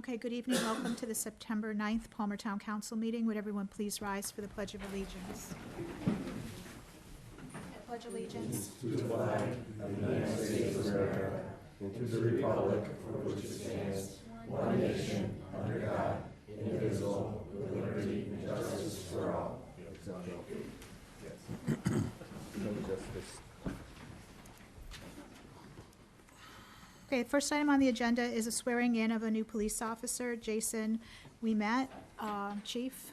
Okay, good evening. Welcome to the September 9th Palmer Town Council meeting. Would everyone please rise for the Pledge of Allegiance? I pledge allegiance. To the flag of the United States of America and to the republic for which it stands, one nation, under God, indivisible, with liberty and justice for all. Okay, first item on the agenda is a swearing in of a new police officer, Jason Ouimet. Chief?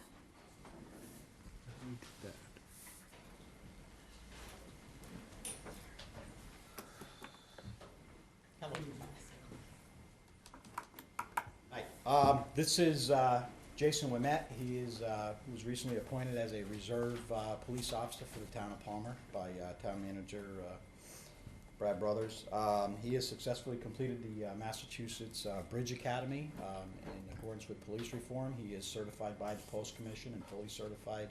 Hi, this is Jason Ouimet. He was recently appointed as a reserve police officer for the town of Palmer by town manager Brad Brothers. He has successfully completed the Massachusetts Bridge Academy in accordance with police reform. He is certified by the Post Commission and fully certified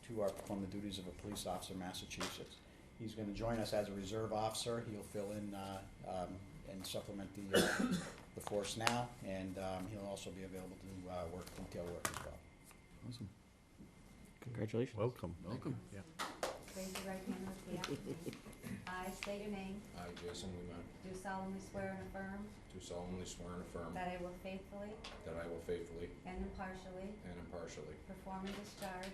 to perform the duties of a police officer in Massachusetts. He's going to join us as a reserve officer. He'll fill in and supplement the force now, and he'll also be available to work detail work as well. Awesome. Congratulations. Welcome. Welcome. Yeah. Raise your right hand and repeat after me. I state your name, I, Jason Ouimet, do solemnly swear and affirm do solemnly swear and affirm that I will faithfully that I will faithfully and impartially and impartially perform and discharge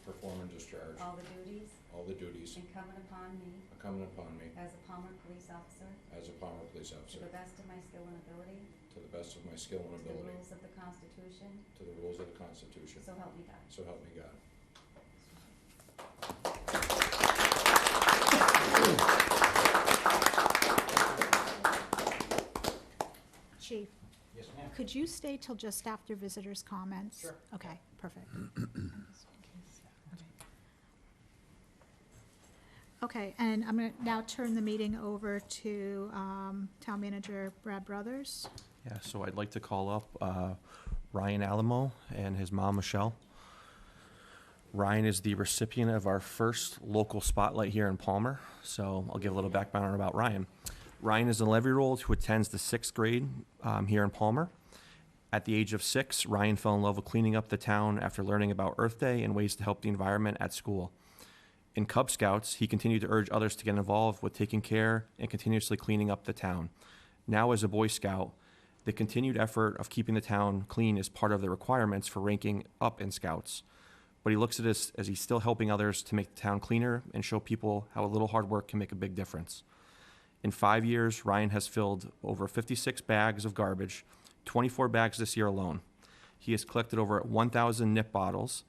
perform and discharge all the duties all the duties incumbent upon me incumbent upon me as a Palmer police officer as a Palmer police to officer the best of my skill and ability, to the best of my skill and to the ability, rules of the Constitution, to the rules of the Constitution, so help me God. so help me God. Chief, Yes, ma'am. could you stay till just after visitors' comments? Sure. Okay, perfect. Okay, and I'm going to now turn the meeting over to Town Manager Brad Brothers. Yeah, so I'd like to call up Ryan Alamo and his mom, Michelle. Ryan is the recipient of our first local spotlight here in Palmer, so I'll give a little background about Ryan. Ryan is an 11-year-old who attends the 6th grade here in Palmer. At the age of 6, Ryan fell in love with cleaning up the town after learning about Earth Day and ways to help the environment at school. In Cub Scouts, he continued to urge others to get involved with taking care and continuously cleaning up the town. Now as a Boy Scout, the continued effort of keeping the town clean is part of the requirements for ranking up in Scouts. But he looks at this as he's still helping others to make the town cleaner and show people how a little hard work can make a big difference. In 5 years, Ryan has filled over 56 bags of garbage, 24 bags this year alone. He has collected over 1,000 nip bottles.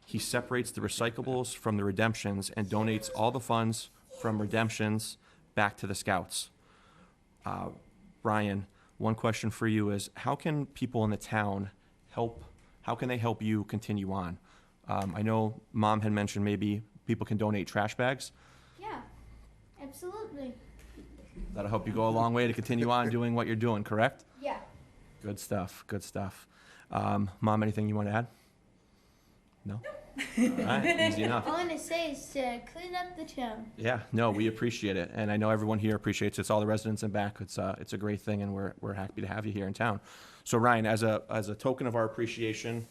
He separates the recyclables from the redemptions and donates all the funds from redemptions back to the Scouts. Ryan, one question for you is, how can people in the town how can they help you continue on? I know Mom had mentioned maybe people can donate trash bags. Yeah, absolutely. That'll help you go a long way to continue on doing what you're doing, correct? Yeah. Good stuff, good stuff. Mom, anything you want to add? No? All right, easy enough. All I want to say is to clean up the town. Yeah, no, we appreciate it, and I know everyone here appreciates it. It's all the residents in back. It's a great thing, and we're happy to have you here in town. So Ryan, as a token of our appreciation,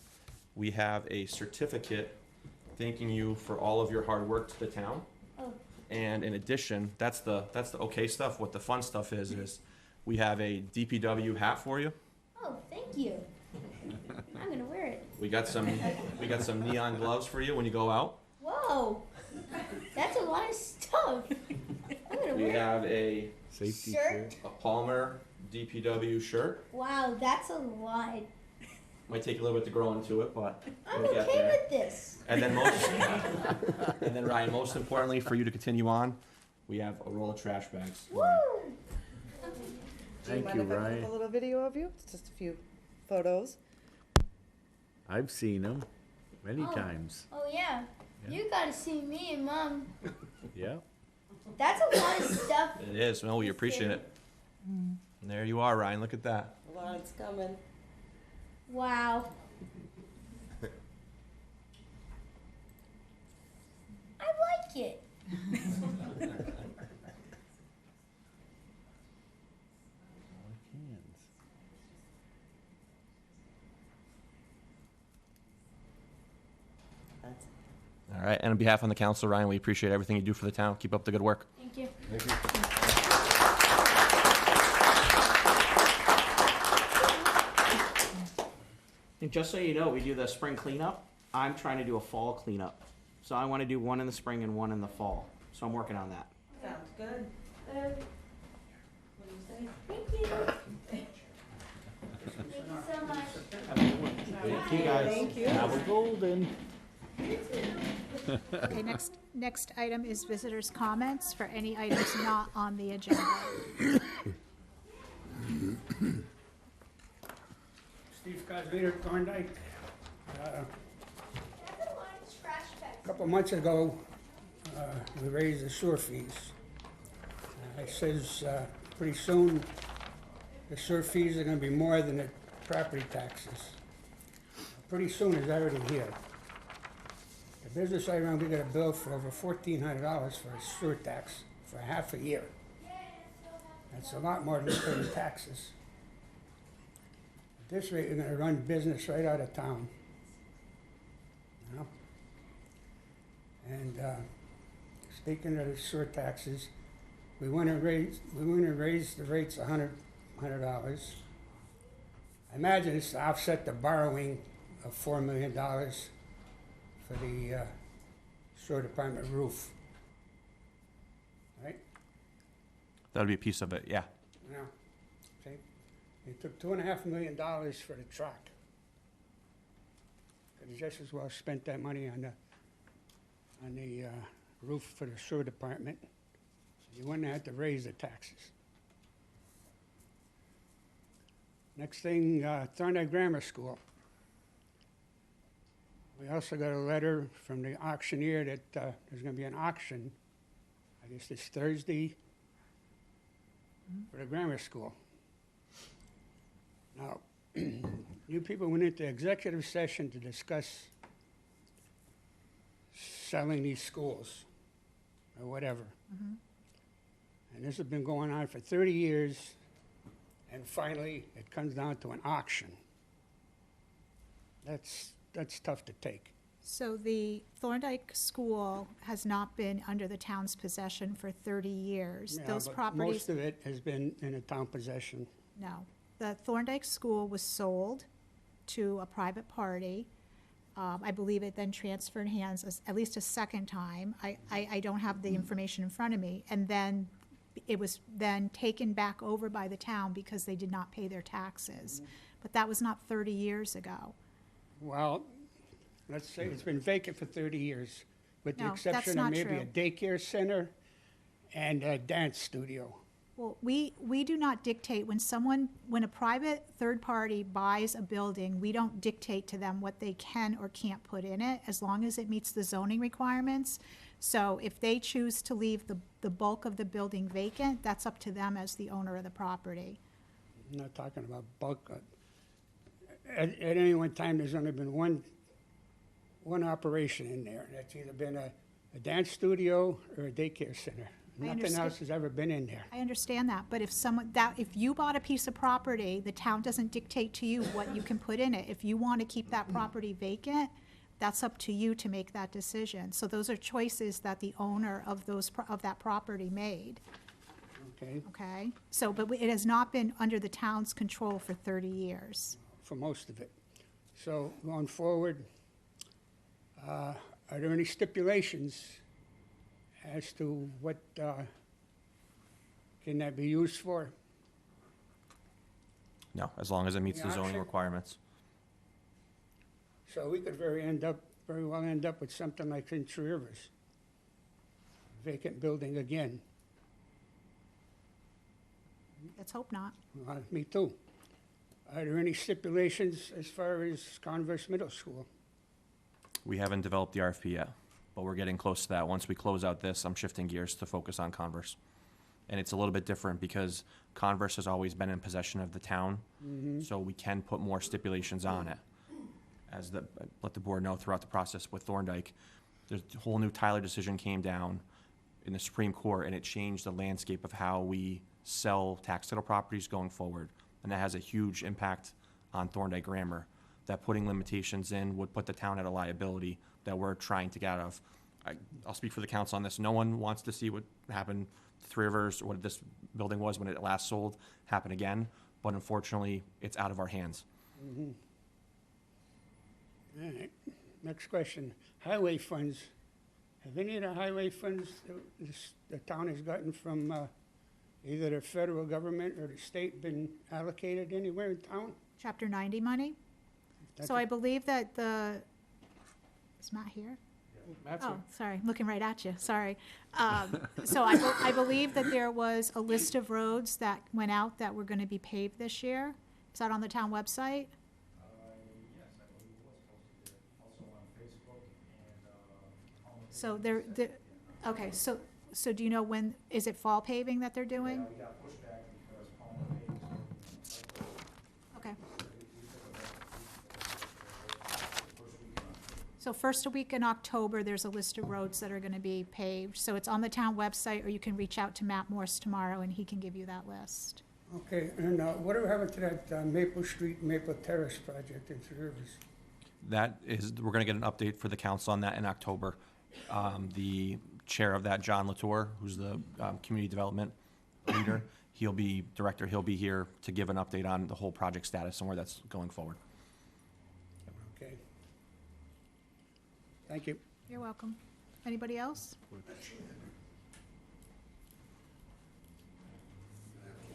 we have a certificate thanking you for all of your hard work to the town. Oh. And in addition, that's the okay stuff. What the fun stuff is we have a DPW hat for you. Oh, thank you. I'm gonna wear it. We got some neon gloves for you when you go out. Whoa, that's a lot of stuff. I'm gonna We wear have a Safety shirt. Palmer DPW shirt. Wow, that's a lot. Might take a little bit to grow into it, but I'm we'll get okay there. with this. And then Ryan, most importantly, for you to continue on, we have a roll of trash bags. Woo! Thank you, Ryan. A little video of you. It's just a few photos. I've seen them many Oh. times. Oh yeah. Yeah. You gotta see me and Mom. Yeah. That's a lot of stuff. It is. No, we appreciate it. And there you are, Ryan. Look at that. A lot's coming. Wow. I like it. All right, and on behalf of the council, Ryan, we appreciate everything you do for the town. Keep up the good work. Thank you. Thank you. And just so you know, we do the spring cleanup. I'm trying to do a fall cleanup. So I want to do one in the spring and one in the fall. So I'm working on that. Sounds good. Thank you. Thank you so much. Thank you, guys. Thank you. Have a golden. Okay, next item is visitors' comments for any items not on the agenda. Steve Cosmeter, Thorndike. A couple months ago, we raised the sewer fees. It says pretty soon the sewer fees are gonna be more than the property taxes. Pretty soon is already here. The business I run, we got a bill for over $1,400 for a sewer tax for half a year. That's a lot more than paying taxes. At this rate, you're gonna run business right out of town. You know? And speaking of the sewer taxes, we want to raise the rates $100. I imagine it's to offset the borrowing of $4 million for the sewer department roof. Right? That would be a piece of it, yeah. Now, see, they took $2.5 million for the truck. Could have just as well spent that money on the roof for the sewer department. So you wouldn't have to raise the taxes. Next thing, Thorndike Grammar School. We also got a letter from the auctioneer that there's going to be an auction, I guess this Thursday, for the grammar school. Now, you people went into executive session to discuss selling these schools or whatever. And this has been going on for 30 years, and finally it comes down to an auction. That's tough to take. So the Thorndike School has not been under the town's possession for 30 years. Yeah, Those but properties, most of it has been in the town possession. no. The Thorndike School was sold to a private party. I believe it then transferred hands at least a second time. I don't have the information in front of me. And then it was then taken back over by the town because they did not pay their taxes. But that was not 30 years ago. Well, let's say it's been vacant for 30 years, with the No, that's exception of not maybe a true. daycare center and a dance studio. Well, we do not dictate, when a private third party buys a building, we don't dictate to them what they can or can't put in it, as long as it meets the zoning requirements. So if they choose to leave the bulk of the building vacant, that's up to them as the owner of the property. I'm not talking about bulk. At any one time, there's only been one operation in there. That's either been a dance studio or a daycare center. I Nothing understand. else has ever been in there. I understand that, but if you bought a piece of property, the town doesn't dictate to you what you can put in it. If you want to keep that property vacant, that's up to you to make that decision. So those are choices that the owner of that property made, Okay, okay? So, but it has not been under the town's control for 30 years. for most of it. So going forward, are there any stipulations as to what can that be used for? No, as long as it meets The the zoning auction? requirements. So we could very well end up with something like in Three Rivers. Vacant building again. Let's hope not. Me too. Are there any stipulations as far as Converse Middle School? We haven't developed the RFP yet, but we're getting close to that. Once we close out this, I'm shifting gears to focus on Converse. And it's a little bit different because Converse has always been in possession of the town, so we can put more stipulations on it. Let the board know throughout the process with Thorndike, the whole new Tyler decision came down in the Supreme Court, and it changed the landscape of how we sell tax title properties going forward. And that has a huge impact on Thorndike Grammar, that putting limitations in would put the town at a liability that we're trying to get out of. I'll speak for the council on this. No one wants to see what happened to Three Rivers, or what this building was when it last sold, happen again. But unfortunately, it's out of our hands. All right. Next question. Highway funds. Have any of the highway funds that the town has gotten from either the federal government or the state been allocated anywhere in town? Chapter 90 money? That's So I believe that is Matt here? Oh, sorry, looking right at you, sorry. So I believe that there was a list of roads that went out that were gonna be paved this year. Is that on the town website? Yes, I believe it was posted there, also on Facebook and, So okay, so do you know when, is it fall paving that they're doing? we got pushback because Palmer Paving is moving the Okay, first weekend. so first week in October, there's a list of roads that are gonna be paved. So it's on the town website, or you can reach out to Matt Morse tomorrow and he can give you that list. Okay, and whatever happened to that Maple Street, Maple Terrace project in Three Rivers? That is, we're gonna get an update for the council on that in October. The chair of that, John Latour, who's the community development leader, he'll be here to give an update on the whole project status and where that's going forward. Okay. Thank you. You're welcome. Anybody else?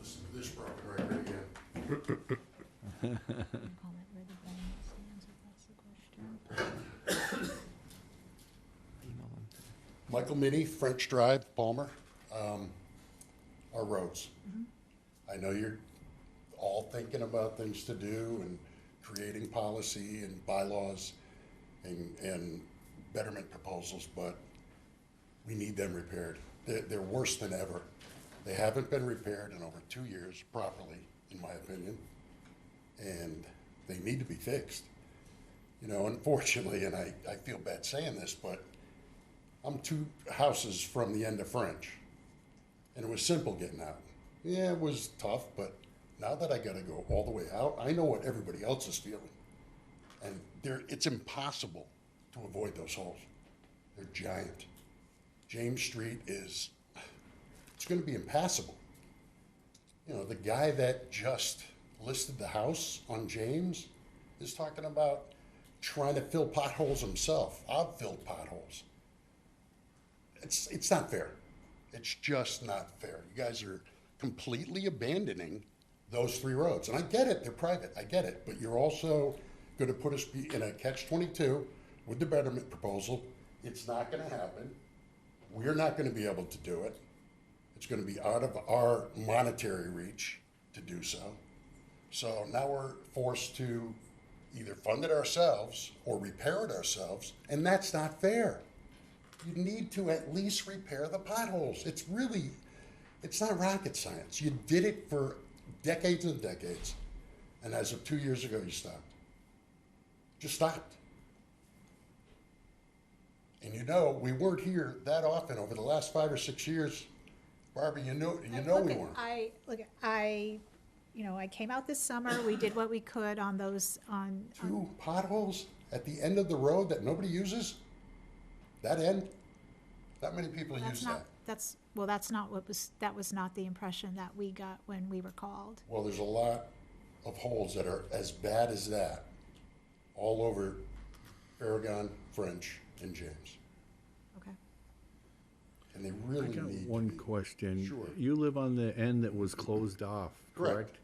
Listen to this broken record again. Michael Minnie, French Drive, Palmer. Our roads. I know you're all thinking about things to do and creating policy and bylaws and betterment proposals, but we need them repaired. They're worse than ever. They haven't been repaired in over 2 years properly, in my opinion, and they need to be fixed. You know, unfortunately, and I feel bad saying this, but I'm 2 houses from the end of French, and it was simple getting out. Yeah, it was tough, but now that I gotta go all the way out, I know what everybody else is feeling. And it's impossible to avoid those holes. They're giant. James Street it's gonna be impassable. You know, the guy that just listed the house on James is talking about trying to fill potholes himself. I've filled potholes. It's not fair. It's just not fair. You guys are completely abandoning those 3 roads. And I get it, they're private, I get it. But you're also gonna put us in a catch-22 with the betterment proposal. It's not gonna happen. We're not gonna be able to do it. It's gonna be out of our monetary reach to do so. So now we're forced to either fund it ourselves or repair it ourselves, and that's not fair. You need to at least repair the potholes. It's not rocket science. You did it for decades and decades, and as of 2 years ago, you stopped. Just stopped. And you know, we weren't here that often over the last 5 or 6 years. Barbara, you know we weren't. I came out this summer, we did what we could on those, on 2 potholes at the end of the road that nobody uses? That end? Not many people use that. that was not the impression that we got when we were called. Well, there's a lot of holes that are as bad as that all over Aragon, French, and James. Okay. And they I really got need to one be- question. Sure. You live on the end that was closed off, Correct. correct?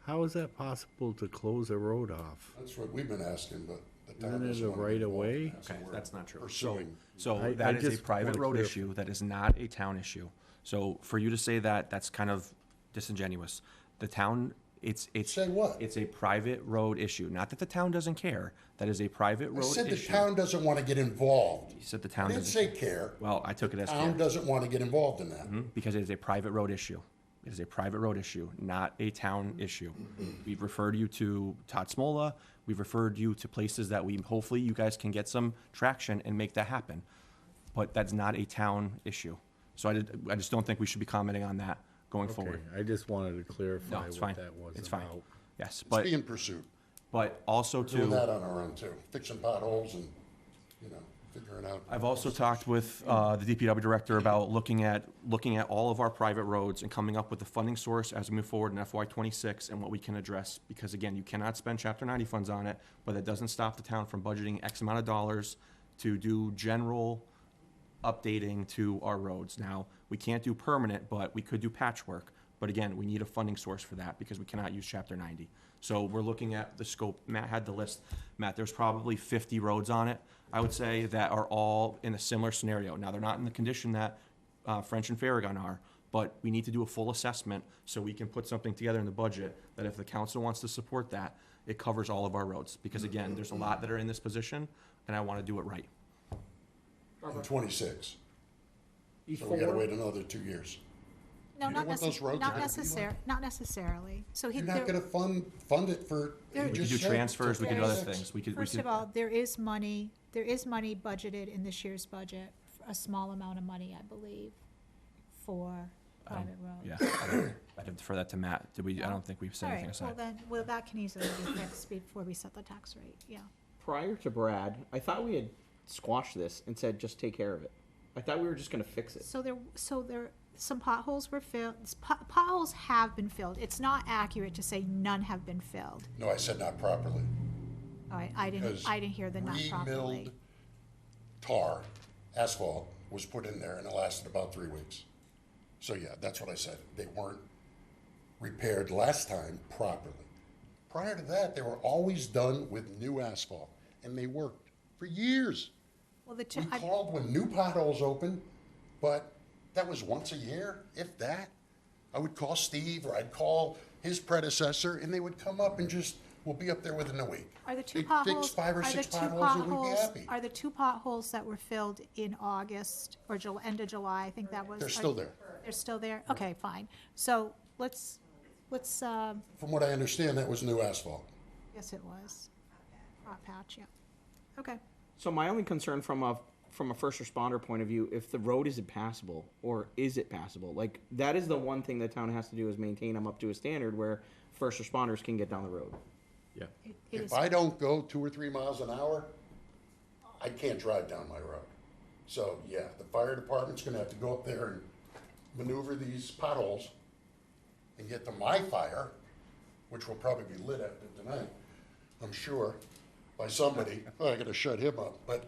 How is that possible to close a road off? That's what we've been asking, but the town Isn't it doesn't a want to be right of involved in way? that, so Okay, we're that's not true. Pursuing. So I that is a just private wanna road clarify. issue, that is not a town issue. So for you to say that, that's kind of disingenuous. The town, it's. Say what? It's a private road issue, not that the town doesn't care, that is a private I road said the issue. town doesn't want to get involved. You said the I town didn't doesn't. say care. Well, I took it as Town care. doesn't want to get involved in that. Because it is a private road issue. It is a private road issue, not a town issue. We've referred you to Todd Smola. We've referred you to places that hopefully you guys can get some traction and make that happen. But that's not a town issue. So I just don't think we should be commenting on that going Okay, forward. I just wanted to clarify No, it's fine. what that was It's fine. about. Yes, It's being pursued. but also We're doing that too, on our own too, fixing potholes and, you know. figuring out. I've also talked with the DPW director about looking at all of our private roads and coming up with a funding source as we move forward in FY '26 and what we can address. Because again, you cannot spend Chapter 90 funds on it, but that doesn't stop the town from budgeting X amount of dollars to do general updating to our roads. Now, we can't do permanent, but we could do patchwork. But again, we need a funding source for that because we cannot use Chapter 90. So we're looking at the scope. Matt had the list. Matt, there's probably 50 roads on it, I would say, that are all in a similar scenario. Now, they're not in the condition that French and Farragon are, but we need to do a full assessment so we can put something together in the budget that if the council wants to support that, it covers all of our roads. Because again, there's a lot that are in this position, and I want to do it right. In 26. So we gotta wait another 2 years. No, You know not what those roads are gonna be not necessarily. So You're not gonna fund it for, There- you We could just do said, transfers, we could do other 26. things. We could. First of all, there is money budgeted in this year's budget, a small amount of money, I believe, for private roads. Yeah, I'd defer that to Matt. I No? don't think we've said All anything right, aside. well, that can easily be fixed before we set the tax rate, yeah. Prior to Brad, I thought we had squashed this and said just take care of it. I thought we were just gonna fix it. So there, some potholes were filled, potholes have been filled. It's not accurate to say none have been filled. No, I said not properly. All right, I didn't hear the not properly. Re-milled tar, asphalt, was put in there and it lasted about 3 weeks. So yeah, that's what I said. They weren't repaired last time properly. Prior to that, they were always done with new asphalt and they worked for years. Well, the We two, called when new potholes opened, but that was once a year, if that. I would call Steve or I'd call his predecessor and they would come up and just, we'll be up there within a week. are the two They'd potholes, fix 5 or are the 6 two potholes and we'd be potholes, happy. are the two potholes that were filled in August or end of July, I think that was? They're still there. They're still there? Okay, fine. So let's, From what I understand, that was new asphalt. yes, it was. Hot patch, yeah. Okay. So my only concern from a first responder point of view, if the road isn't passable, or is it passable? Like, that is the one thing the town has to do, is maintain them up to a standard where first responders can get down the road. Yeah. It If is, I don't go 2 or 3 miles an hour, I can't drive down my road. So, yeah, the fire department's gonna have to go up there and maneuver these potholes and get to my fire, which will probably be lit after tonight, I'm sure, by somebody. Oh, I gotta shut him up, but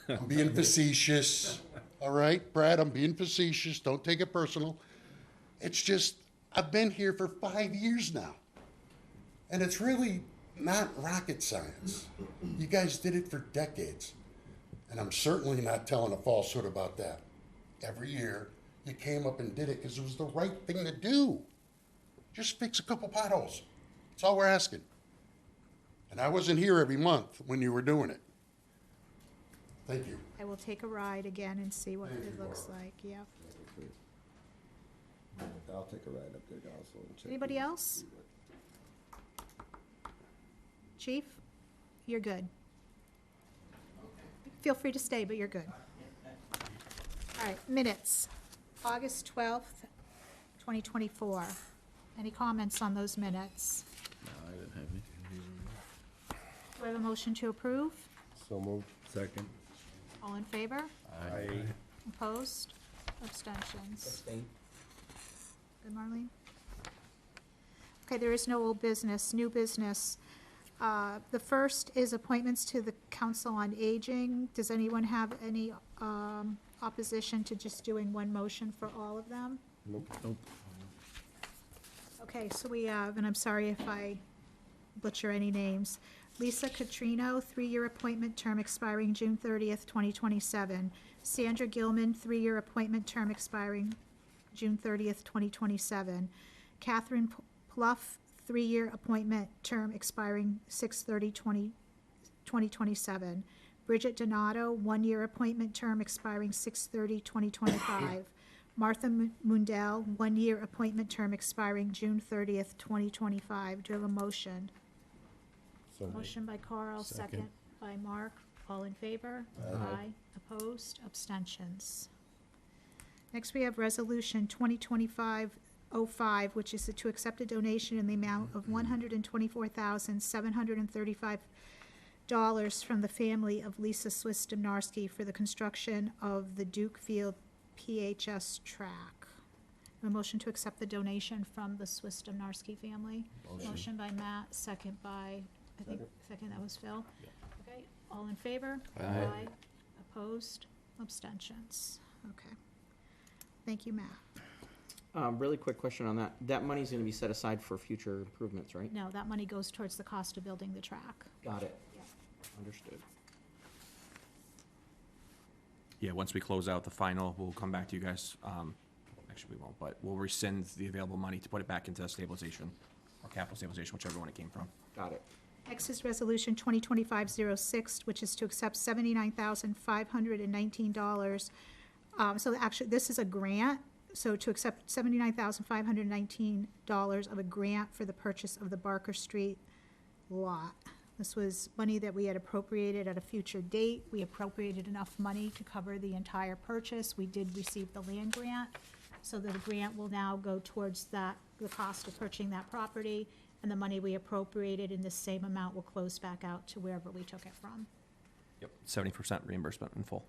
I'm being facetious. All right, Brad, I'm being facetious. Don't take it personal. It's just, I've been here for 5 years now. And it's really not rocket science. You guys did it for decades. And I'm certainly not telling a falsehood about that. Every year, you came up and did it because it was the right thing to do. Just fix a couple potholes. That's all we're asking. And I wasn't here every month when you were doing it. Thank you. I will take a ride again and see what Thank it you, looks Barbara. like, yeah. I'll take a ride up there also and check. Anybody else? Chief, you're good. Feel free to stay, but you're good. All right, minutes, August 12th, 2024. Any comments on those minutes? No, I didn't have anything. Do I have a motion to approve? So moved. Second. All in favor? Aye. Opposed? Abstentions? Good, Marlene? Okay, there is no old business, new business. The first is appointments to the Council on Aging. Does anyone have any opposition to just doing one motion for all of them? Nope. Nope. Okay, so we have, and I'm sorry if I butcher any names, Lisa Catrino, 3-year appointment term expiring June 30th, 2027. Sandra Gilman, 3-year appointment term expiring June 30th, 2027. Catherine Pluff, 3-year appointment term expiring 6/30/2027. Bridget Donato, 1-year appointment term expiring 6/30/2025. Martha Mundell, 1-year appointment term expiring June 30th, 2025. Do you have a motion? So moved. Motion by Carl, second Second. by Mark. All in favor? Aye. Opposed? Abstentions? Next, we have Resolution 2025-05, which is to accept a donation in the amount of $124,735 from the family of Lisa Swiss Demnarski for the construction of the Duke Field PHS track. A motion to accept the donation from the Swiss Demnarski family. Motion by Matt, second by, I think, second that was Phil. Okay, all in favor? Aye. Opposed? Abstentions? Okay. Thank you, Matt. Really quick question on that. That money's gonna be set aside for future improvements, right? No, that money goes towards the cost of building the track. Got it. Yeah. Understood. Yeah, once we close out the final, we'll come back to you guys. Actually, we won't, but we'll rescind the available money to put it back into stabilization or capital stabilization, whichever one it came from. Got it. Next is Resolution 2025-06, which is to accept $79,519. So actually, this is a grant, so to accept $79,519 of a grant for the purchase of the Barker Street lot. This was money that we had appropriated at a future date. We appropriated enough money to cover the entire purchase. We did receive the land grant, so the grant will now go towards that, the cost of purchasing that property, and the money we appropriated in the same amount will close back out to wherever we took it from. Yep. 70% reimbursement in full.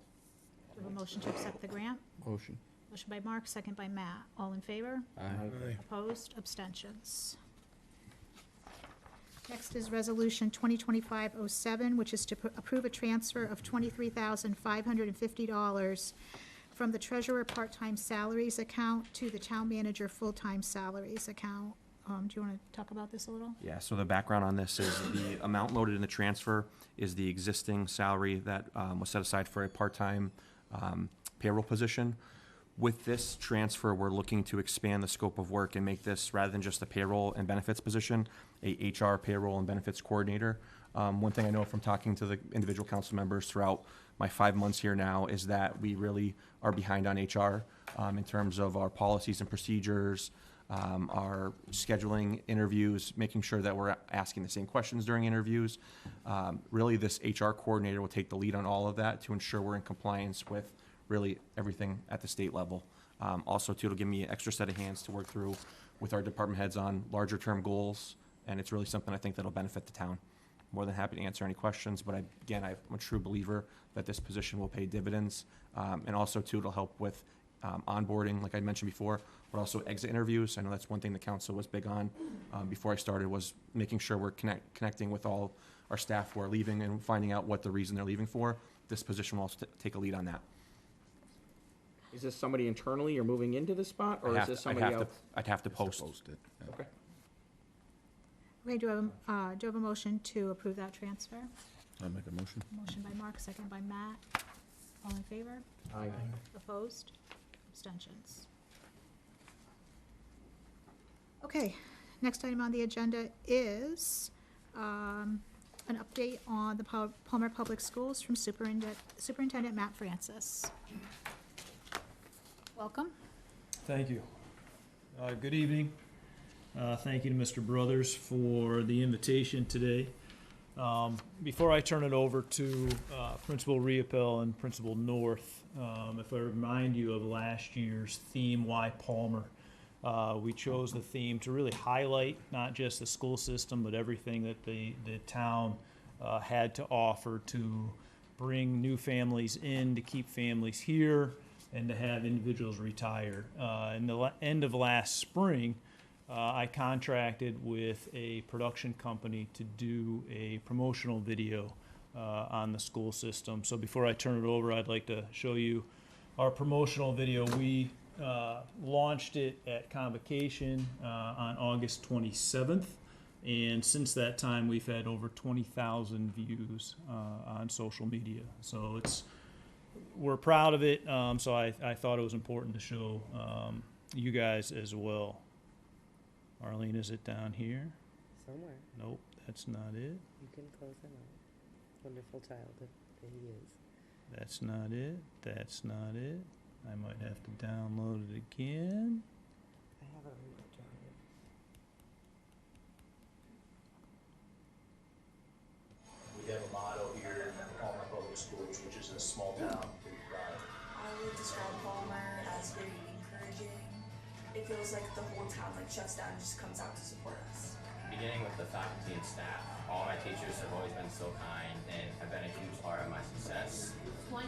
Do we have a motion to accept the grant? Motion. Motion by Mark, second by Matt. All in favor? Aye. Opposed? Abstentions? Next is Resolution 2025-07, which is to approve a transfer of $23,550 from the treasurer part-time salaries account to the town manager full-time salaries account. Do you want to talk about this a little? Yeah, so the background on this is the amount loaded in the transfer is the existing salary that was set aside for a part-time payroll position. With this transfer, we're looking to expand the scope of work and make this, rather than just a payroll and benefits position, a HR payroll and benefits coordinator. One thing I know from talking to the individual council members throughout my 5 months here now is that we really are behind on HR in terms of our policies and procedures, our scheduling interviews, making sure that we're asking the same questions during interviews. Really, this HR coordinator will take the lead on all of that to ensure we're in compliance with really everything at the state level. Also, too, it'll give me an extra set of hands to work through with our department heads on larger term goals, and it's really something I think that'll benefit the town. More than happy to answer any questions, but I'm a true believer that this position will pay dividends. And also, too, it'll help with onboarding, like I mentioned before, but also exit interviews. I know that's one thing the council was big on before I started, was making sure we're connecting with all our staff who are leaving and finding out what the reason they're leaving for. This position will also take a lead on that. Is this somebody internally you're moving into this spot, or is this somebody else? I'd have to post. it. Okay. Okay, do you have a motion to approve that transfer? I'll make a motion. Motion by Mark, second by Matt. All in favor? Aye. Opposed? Abstentions? Okay, next item on the agenda is an update on the Palmer Public Schools from Superintendent Matt Francis. Welcome. Thank you. Good evening. Thank you to Mr. Brothers for the invitation today. Before I turn it over to Principal Riopel and Principal North, if I remind you of last year's theme, Why Palmer? We chose the theme to really highlight not just the school system, but everything that the town had to offer to bring new families in, to keep families here, and to have individuals retire. In the end of last spring, I contracted with a production company to do a promotional video on the school system. So before I turn it over, I'd like to show you our promotional video. We launched it at Convocation on August 27th. And since that time, we've had over 20,000 views on social media. So we're proud of it. So I thought it was important to show you guys as well. Arlene, is it down here? Somewhere. Nope, that's not it. You can close it out. Wonderful child that he is. That's not it. That's not it. I might have to download it again. I have it on my drive. We have a motto here at Palmer Public Schools, which is a small town. I would describe Palmer as very encouraging. It feels like the whole town shuts down and just comes out to support us. beginning with the faculty and staff. All my teachers have always been so kind and have been a huge part of my success. 20%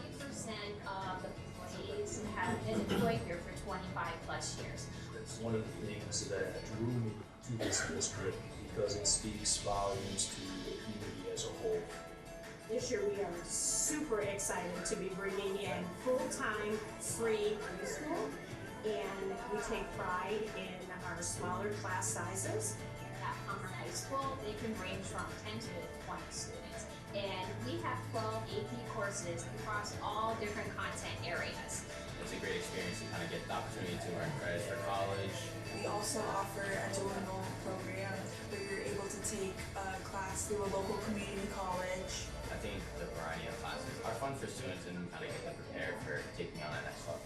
of the employees have been employed here for 25 plus years. That's one of the things that drew me to this district because it speaks volumes to the community as a whole. This year we are super excited to be bringing in full-time free preschool, and we take pride in our smaller class sizes. At Palmer High School, they can range from 10 to 20 students. And we have 12 AP courses across all different content areas. It's a great experience to kind of get the opportunity to earn credits for college. We also offer a dual enrollment program where you're able to take a class through a local community college. I think the variety of classes are fun for students and kind of get them prepared for taking on that next level.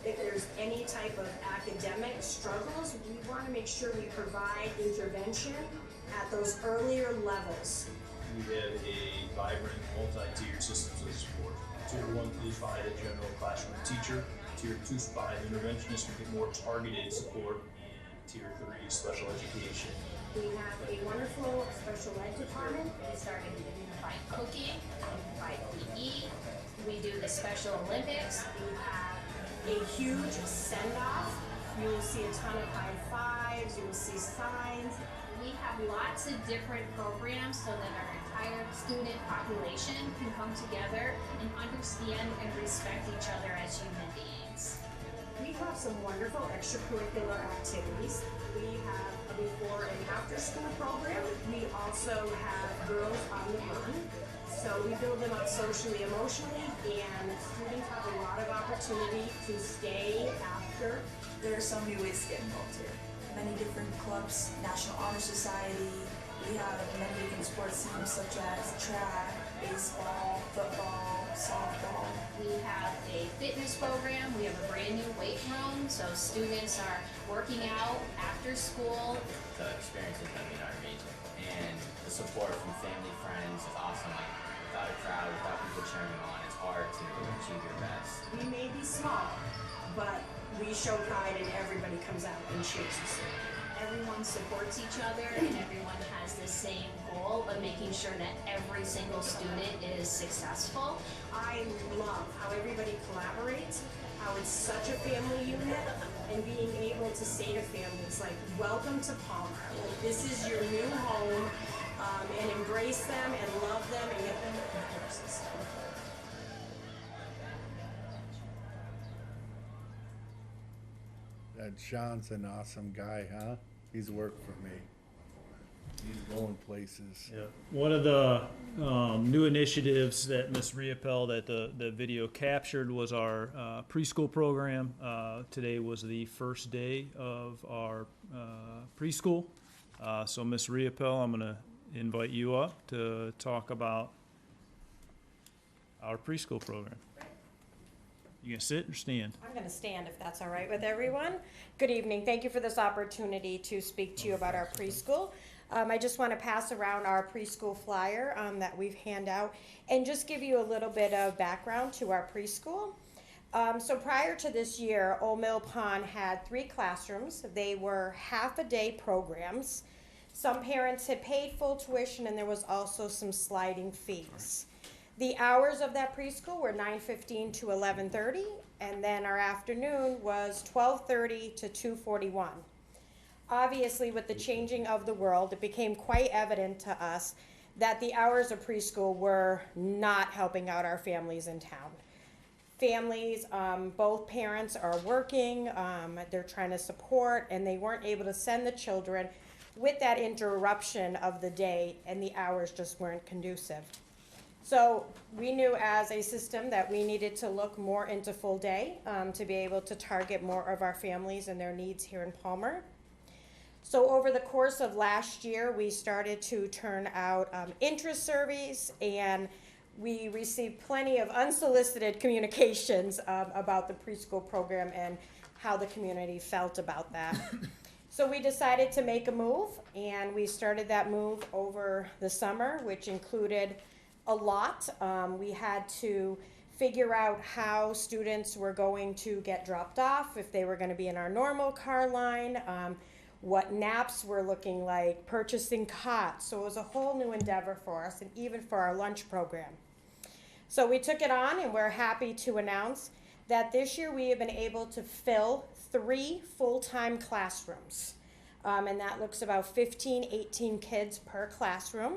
If there's any type of academic struggles, we want to make sure we provide intervention at those earlier levels. We have a vibrant multi-tiered systems of support. Tier 1 is by the general classroom teacher. Tier 2 is by the interventionist who get more targeted support. And Tier 3 is special education. We have a wonderful special ed department. We started with unified cooking, unified PE. We do the Special Olympics. We have a huge send-off. You will see a ton of high fives. You will see signs. We have lots of different programs so that our entire student population can come together and understand and respect each other as human beings. We have some wonderful extracurricular activities. We have a before and after school program. We also have Girls on the Run. So we build them up socially, emotionally, and students have a lot of opportunity to stay after. There are so many ways to get involved here. Many different clubs, National Honor Society. We have many different sports teams such as track, baseball, football, softball. We have a fitness program. We have a brand new weight room, so students are working out after school. The experience has been amazing, and the support from family, friends is awesome. Like, without a crowd, without people cheering you on, it's hard to achieve your best. We may be small, but we show pride and everybody comes out and cheers us. Everyone supports each other and everyone has the same goal of making sure that every single student is successful. I love how everybody collaborates, how it's such a family unit, and being able to say to families like, welcome to Palmer. Like, this is your new home, and embrace them and love them and get them the courses. That Sean's an awesome guy, huh? He's worked for me. He's going places. Yeah. One of the new initiatives that Ms. Riopel that the video captured was our preschool program. Today was the first day of our preschool. So Ms. Riopel, I'm going to invite you up to talk about our preschool program. You gonna sit or stand? I'm going to stand if that's all right with everyone. Good evening. Thank you for this opportunity to speak to you about our preschool. I just want to pass around our preschool flyer that we've handed out and just give you a little bit of background to our preschool. So prior to this year, Old Mill Pond had 3 classrooms. They were half-a-day programs. Some parents had paid full tuition, and there was also some sliding fees. The hours of that preschool were 9:15 to 11:30, and then our afternoon was 12:30 to 2:41. Obviously, with the changing of the world, it became quite evident to us that the hours of preschool were not helping out our families in town. Families, both parents are working, they're trying to support, and they weren't able to send the children with that interruption of the day, and the hours just weren't conducive. So we knew as a system that we needed to look more into full day to be able to target more of our families and their needs here in Palmer. So over the course of last year, we started to turn out interest surveys, and we received plenty of unsolicited communications about the preschool program and how the community felt about that. So we decided to make a move, and we started that move over the summer, which included a lot. We had to figure out how students were going to get dropped off, if they were going to be in our normal car line. what naps were looking like, purchasing cots. So it was a whole new endeavor for us, and even for our lunch program. So we took it on, and we're happy to announce that this year we have been able to fill 3 full-time classrooms. And that looks about 15, 18 kids per classroom.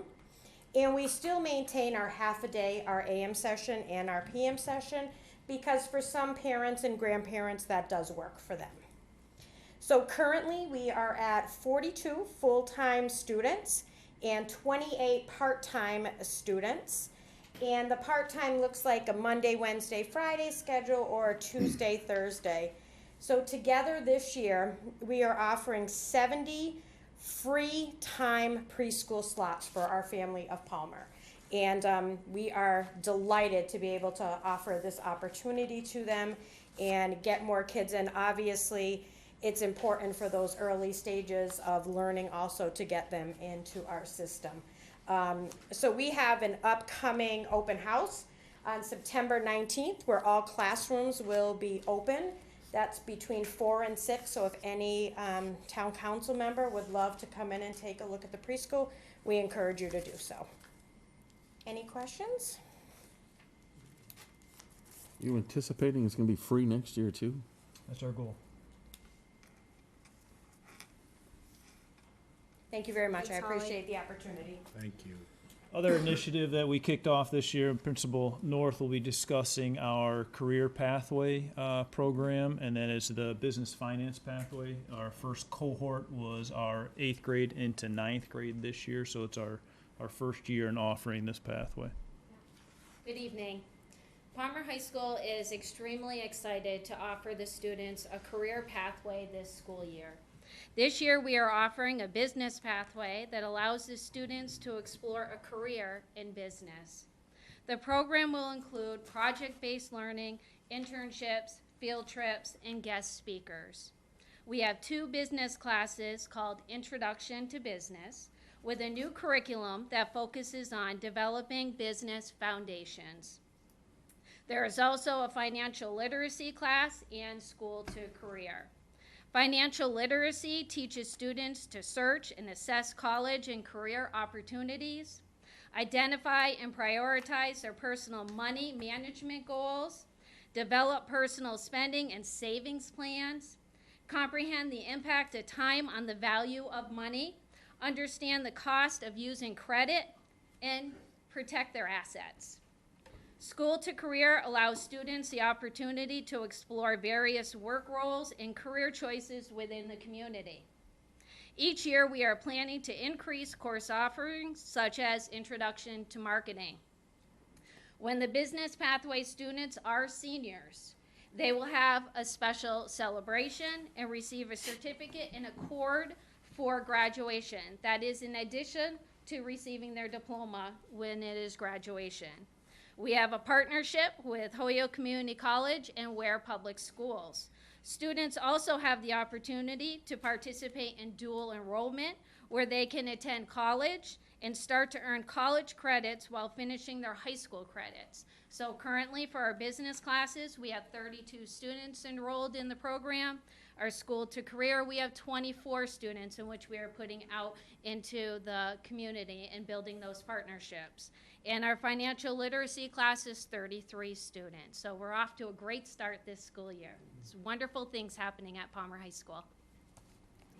And we still maintain our half a day, our AM session and our PM session, because for some parents and grandparents that does work for them. So currently we are at 42 full-time students and 28 part-time students. And the part-time looks like a Monday, Wednesday, Friday schedule or a Tuesday, Thursday. So together this year, we are offering 70 free time preschool slots for our family of Palmer. And we are delighted to be able to offer this opportunity to them and get more kids in. Obviously, it's important for those early stages of learning also to get them into our system. So we have an upcoming open house on September 19th where all classrooms will be open. That's between 4 and 6, so if any town council member would love to come in and take a look at the preschool, we encourage you to do so. Any questions? You anticipating it's gonna be free next year too? That's our goal. Thank you very much. Thanks, I Holly. appreciate the opportunity. Thank you. Other initiative that we kicked off this year, Principal North will be discussing our career pathway program, and that is the business finance pathway. Our first cohort was our 8th grade into 9th grade this year, so it's our first year in offering this pathway. Good evening. Palmer High School is extremely excited to offer the students a career pathway this school year. This year we are offering a business pathway that allows the students to explore a career in business. The program will include project-based learning, internships, field trips, and guest speakers. We have 2 business classes called Introduction to Business, with a new curriculum that focuses on developing business foundations. There is also a financial literacy class and school to career. Financial literacy teaches students to search and assess college and career opportunities, identify and prioritize their personal money management goals, develop personal spending and savings plans, comprehend the impact of time on the value of money, understand the cost of using credit, and protect their assets. School to Career allows students the opportunity to explore various work roles and career choices within the community. Each year, we are planning to increase course offerings, such as Introduction to Marketing. When the business pathway students are seniors, they will have a special celebration and receive a certificate and a cord for graduation. That is in addition to receiving their diploma when it is graduation. We have a partnership with Hoyo Community College and Ware Public Schools. Students also have the opportunity to participate in dual enrollment, where they can attend college and start to earn college credits while finishing their high school credits. So currently for our business classes, we have 32 students enrolled in the program. Our School to Career, we have 24 students in which we are putting out into the community and building those partnerships. And our financial literacy class is 33 students. So we're off to a great start this school year. It's wonderful things happening at Palmer High School.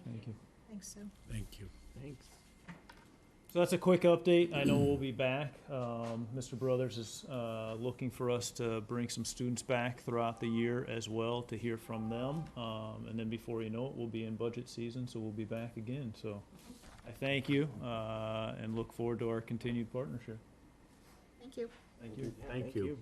Thank you. Thanks, Sue. Thank you. Thanks. So that's a quick update. I know we'll be back. Mr. Brothers is looking for us to bring some students back throughout the year as well to hear from them. And then before you know it, we'll be in budget season, so we'll be back again. So I thank you and look forward to our continued partnership. Thank you. Thank you. Thank you.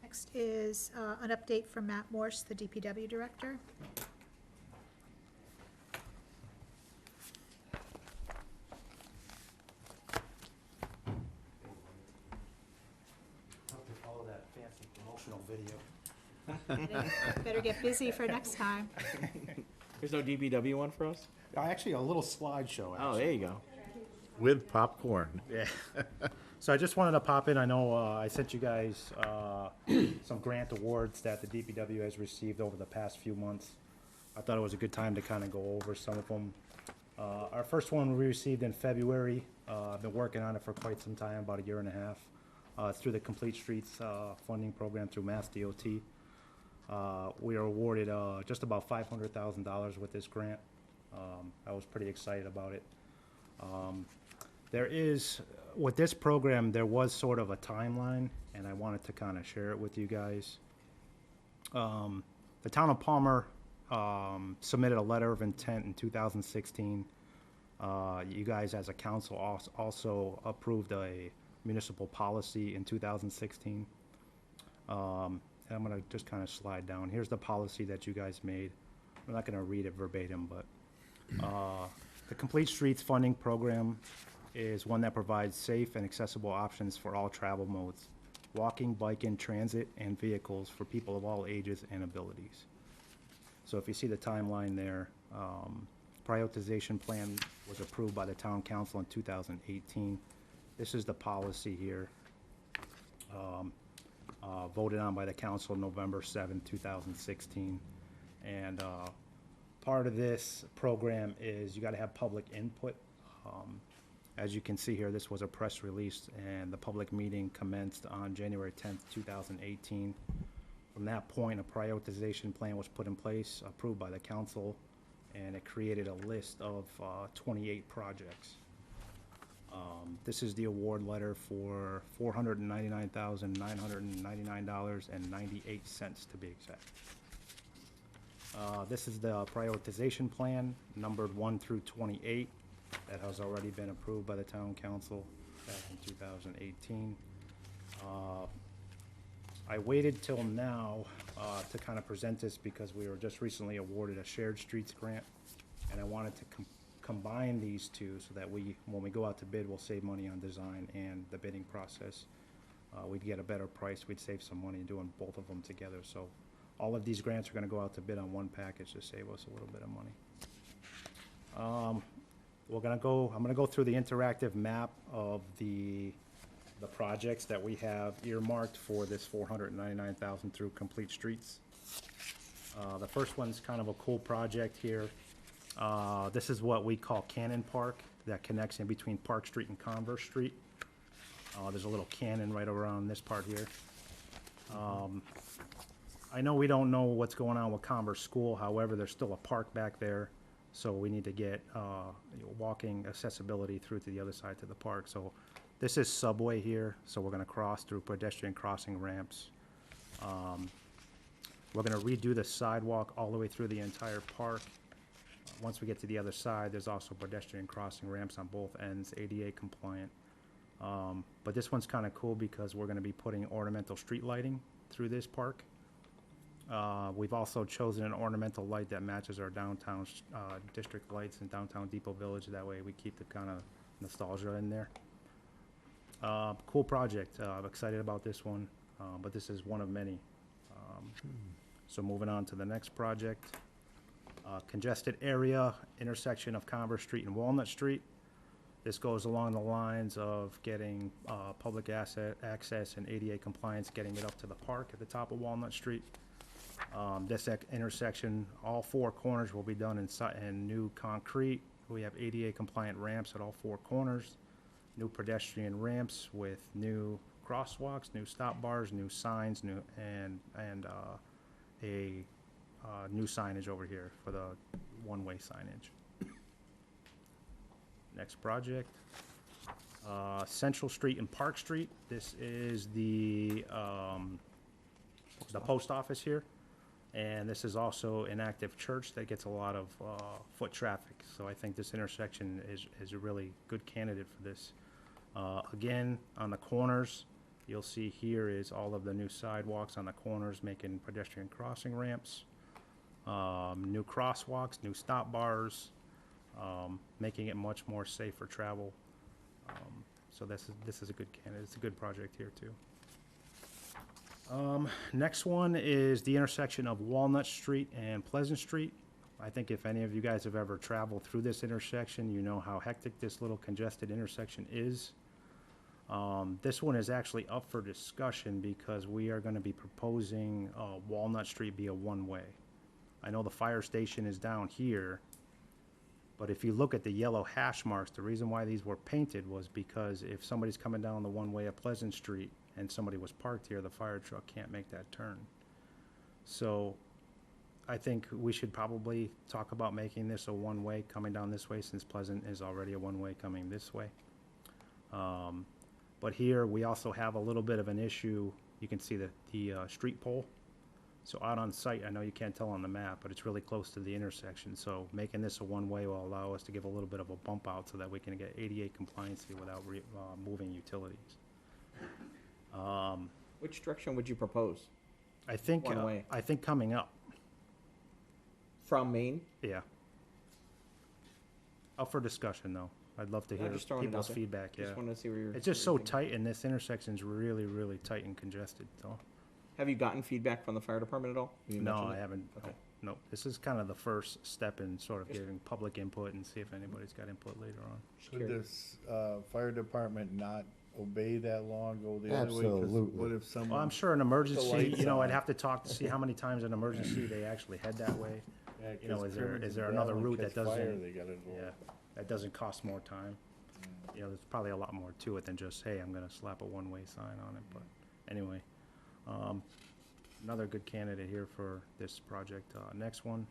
Next is an update from Matt Morse, the DPW Director. Have to follow that fancy promotional video. Better get busy for next time. There's no DPW one for us? Actually, a little slideshow. Oh, there you go. With popcorn. Yeah. So I just wanted to pop in. I know I sent you guys some grant awards that the DPW has received over the past few months. I thought it was a good time to kind of go over some of them. Our first one we received in February. I've been working on it for quite some time, about a year and a half. It's through the Complete Streets funding program through Mass DOT. We are awarded just about $500,000 with this grant. I was pretty excited about it. With this program, there was sort of a timeline, and I wanted to kind of share it with you guys. The town of Palmer submitted a letter of intent in 2016. You guys, as a council, also approved a municipal policy in 2016. And I'm going to just kind of slide down. Here's the policy that you guys made. I'm not going to read it verbatim, but the Complete Streets funding program is one that provides safe and accessible options for all travel modes: walking, biking, transit, and vehicles for people of all ages and abilities. So if you see the timeline there, prioritization plan was approved by the town council in 2018. This is the policy here, voted on by the council November 7, 2016. And part of this program is you got to have public input. As you can see here, this was a press release, and the public meeting commenced on January 10th, 2018. From that point, a prioritization plan was put in place, approved by the council, and it created a list of 28 projects. This is the award letter for $499,999.98 to be exact. This is the prioritization plan, numbered 1 through 28, that has already been approved by the town council back in 2018. I waited till now to kind of present this because we were just recently awarded a shared streets grant, and I wanted to combine these two so that when we go out to bid, we'll save money on design and the bidding process. We'd get a better price, we'd save some money doing both of them together. So all of these grants are going to go out to bid on one package to save us a little bit of money. I'm going to go through the interactive map of the projects that we have earmarked for this $499,000 through Complete Streets. The first one's kind of a cool project here. This is what we call Cannon Park, that connects in between Park Street and Converse Street. There's a little cannon right around this part here. I know we don't know what's going on with Converse School, however, there's still a park back there, so we need to get walking accessibility through to the other side to the park. So this is Subway here, so we're going to cross through pedestrian crossing ramps. We're going to redo the sidewalk all the way through the entire park. Once we get to the other side, there's also pedestrian crossing ramps on both ends, ADA compliant. But this one's kind of cool because we're going to be putting ornamental street lighting through this park. We've also chosen an ornamental light that matches our downtown district lights in downtown Depot Village. That way we keep the kind of nostalgia in there. Cool project. I'm excited about this one, but this is one of many. So moving on to the next project. Congested area, intersection of Converse Street and Walnut Street. This goes along the lines of getting public access and ADA compliance, getting it up to the park at the top of Walnut Street. This intersection, all four corners will be done in new concrete. We have ADA compliant ramps at all four corners, new pedestrian ramps with new crosswalks, new stop bars, new signs, new signage over here for the one-way signage. Next project, Central Street and Park Street. This is the post office here, and this is also an active church that gets a lot of foot traffic. So I think this intersection is a really good candidate for this. Again, on the corners, you'll see here is all of the new sidewalks on the corners, making pedestrian crossing ramps, new crosswalks, new stop bars, making it much more safe for travel. So this is a good candidate. It's a good project here too. Next one is the intersection of Walnut Street and Pleasant Street. I think if any of you guys have ever traveled through this intersection, you know how hectic this little congested intersection is. This one is actually up for discussion because we are gonna be proposing, Walnut Street be a one-way. I know the fire station is down here, but if you look at the yellow hash marks, the reason why these were painted was because if somebody's coming down the one-way of Pleasant Street and somebody was parked here, the fire truck can't make that turn. So I think we should probably talk about making this a one-way coming down this way, since Pleasant is already a one-way coming this way. But here, we also have a little bit of an issue. You can see the street pole. So out on site, I know you can't tell on the map, but it's really close to the intersection. So making this a one-way will allow us to give a little bit of a bump out so that we can get ADA compliancy without moving utilities. Which direction would you propose? I think, One way. I think coming up, From Maine? yeah. Up for discussion, though. I'd love to Yeah, hear just throwing it people's out there. feedback, yeah. Just wanted to see where you're. It's just so tight, and this intersection's really, really tight and congested, so. Have you gotten feedback from the fire department at all? You No, mentioned I it? haven't. Okay. No, this is kind of the first step in sort of giving public input and see if anybody's got input later on. Could this, fire department not obey that law and go the other way? 'Cause Absolutely. what if someone? Well, I'm sure an emergency, lights you know, I'd on. have to talk to see how many times an emergency they actually head that way. Yeah, You know, 'cause is there Crimmins and another Bradley route that catch fire, doesn't, They gotta go. yeah, that doesn't cost more time? You know, there's probably a lot more to it than just, hey, I'm gonna slap a one-way sign on it, but anyway. Another good candidate here for this project. Next one,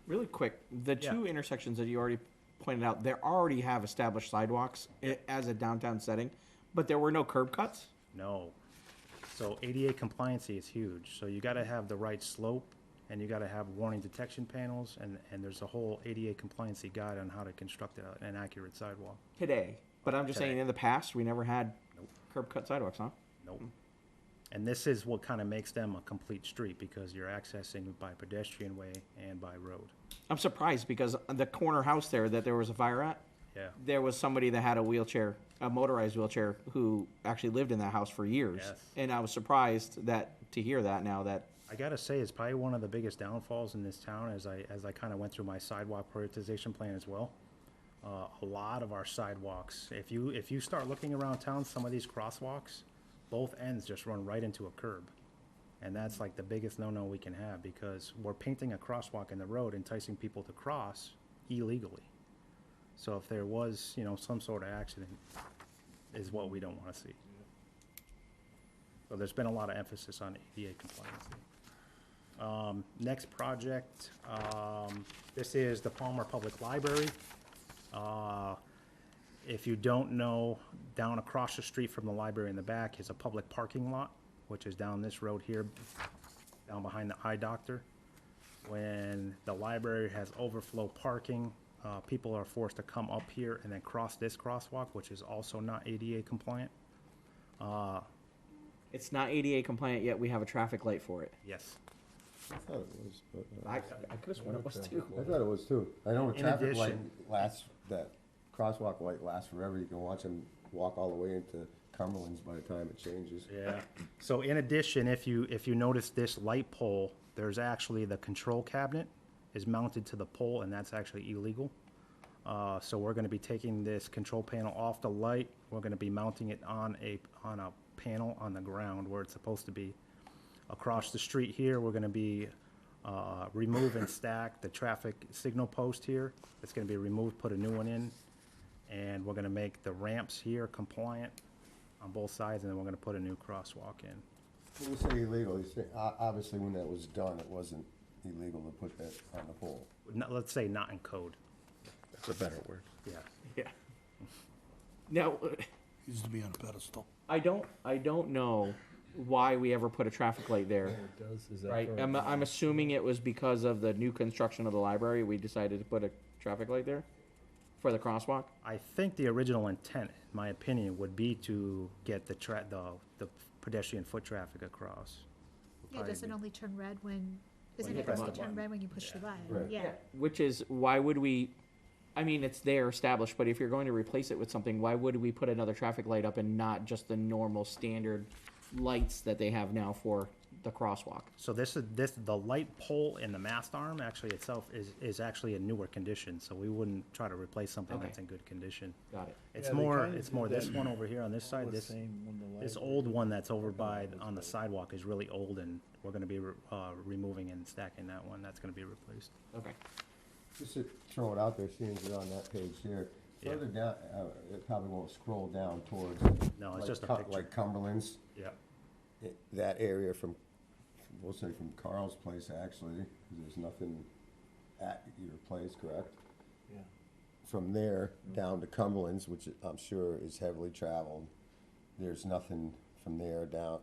Really quick, the Yeah. two intersections that you already pointed out, they already have established sidewalks as a downtown setting, but there were no curb cuts? no. So ADA compliancy is huge, so you gotta have the right slope, and you gotta have warning detection panels, and there's a whole ADA compliancy guide on how to construct an accurate sidewalk. Today. But I'm just saying, Today. in the past, we never had curb cut sidewalks, huh? Nope. And this is what kind of makes them a complete street, because you're accessing by pedestrian way and by road. I'm surprised because the corner house there that there was a fire at, Yeah. there was somebody that had a wheelchair, a motorized wheelchair, who actually lived in that house for years. Yes. And I was surprised to hear that now that, I gotta say, it's probably one of the biggest downfalls in this town as I kind of went through my sidewalk prioritization plan as well. A lot of our sidewalks, if you start looking around town, some of these crosswalks, both ends just run right into a curb. And that's like the biggest no-no we can have, because we're painting a crosswalk in the road, enticing people to cross illegally. So if there was, you know, some sort of accident, is what we don't wanna see. So there's been a lot of emphasis on ADA compliance. Next project, this is the Palmer Public Library. If you don't know, down across the street from the library in the back is a public parking lot, which is down this road here, down behind the eye doctor. When the library has overflow parking, people are forced to come up here and then cross this crosswalk, which is also not ADA compliant. it's not ADA compliant, yet we have a traffic light for it. Yes. I thought it was, but. I could have sworn it was too. I thought it was too. I know a In traffic light addition- lasts, that crosswalk light lasts forever. You can watch them walk all the way into Cumberland's by the time it changes. Yeah. So in addition, if you notice this light pole, there's actually the control cabinet is mounted to the pole, and that's actually illegal. So we're gonna be taking this control panel off the light. We're gonna be mounting it on a panel on the ground where it's supposed to be. Across the street here, we're gonna be remove and stack the traffic signal post here. It's gonna be removed, put a new one in, and we're gonna make the ramps here compliant on both sides, and then we're gonna put a new crosswalk in. When you say illegal, you say, obviously when that was done, it wasn't illegal to put that on the pole. Let's say not in code. That's a better word. Yeah. Yeah. Now, Needs to be on a pedestal. I don't know why we ever put a traffic light there. It does, is that Right, correct? I'm assuming it was because of the new construction of the library, we decided to put a traffic light there for the crosswalk? I think the original intent, in my opinion, would be to get the pedestrian foot traffic across. Yeah, does it only turn red when, isn't you it press only the turn button. red when you push the button? Right. Yeah. Which is, why would we, I mean, it's there established, but if you're going to replace it with something, why would we put another traffic light up and not just the normal standard lights that they have now for the crosswalk. So the light pole and the mast arm actually itself is actually in newer condition, so we wouldn't try to replace something Okay. that's in good condition. Got it. It's Yeah, they more, kinda it's did more that this one over here on this all side, the this, same when the this library old one that's over was by, built. on the sidewalk is really old, and we're gonna be, removing and stacking that one, that's gonna be replaced. Okay. Just to throw it out there, seeing it on that page here, Yeah. further down, it probably won't scroll down towards. No, it's like just a Cum- picture. Like Cumberland's. Yeah. That area from, we'll say from Carl's place actually, 'cause there's nothing at your place, correct? Yeah. From there down to Cumberland's, which I'm sure is heavily traveled, there's nothing from there down,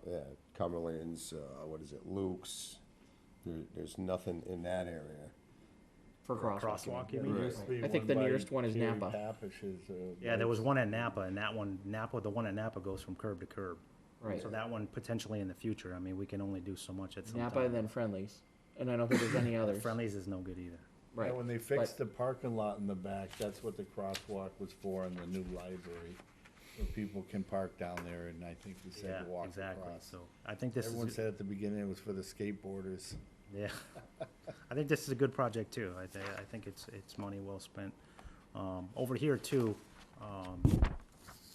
Cumberland's, what is it, Luke's, there's nothing in that area. For crosswalk. Crosswalk, you There mean? used to be I think the by nearest one is Jerry Napa. Pappish's, Yeah, there was lights. one at Napa, and that one, the one at Napa goes from curb to curb. Right. So that one potentially in the future, I mean, we can only do so much at some Napa time. and then Friendlies, and I don't think there's any others. Friendlies is no good either. Yeah, Right. when they fixed the parking lot in the back, that's what the crosswalk was for in the new library. Where people can park down there, and I think we said Yeah, to walk exactly, across. so I think this Everyone is, said at the beginning it was for the skateboarders. yeah. I think this is a good project too, I think it's money well spent. Over here too,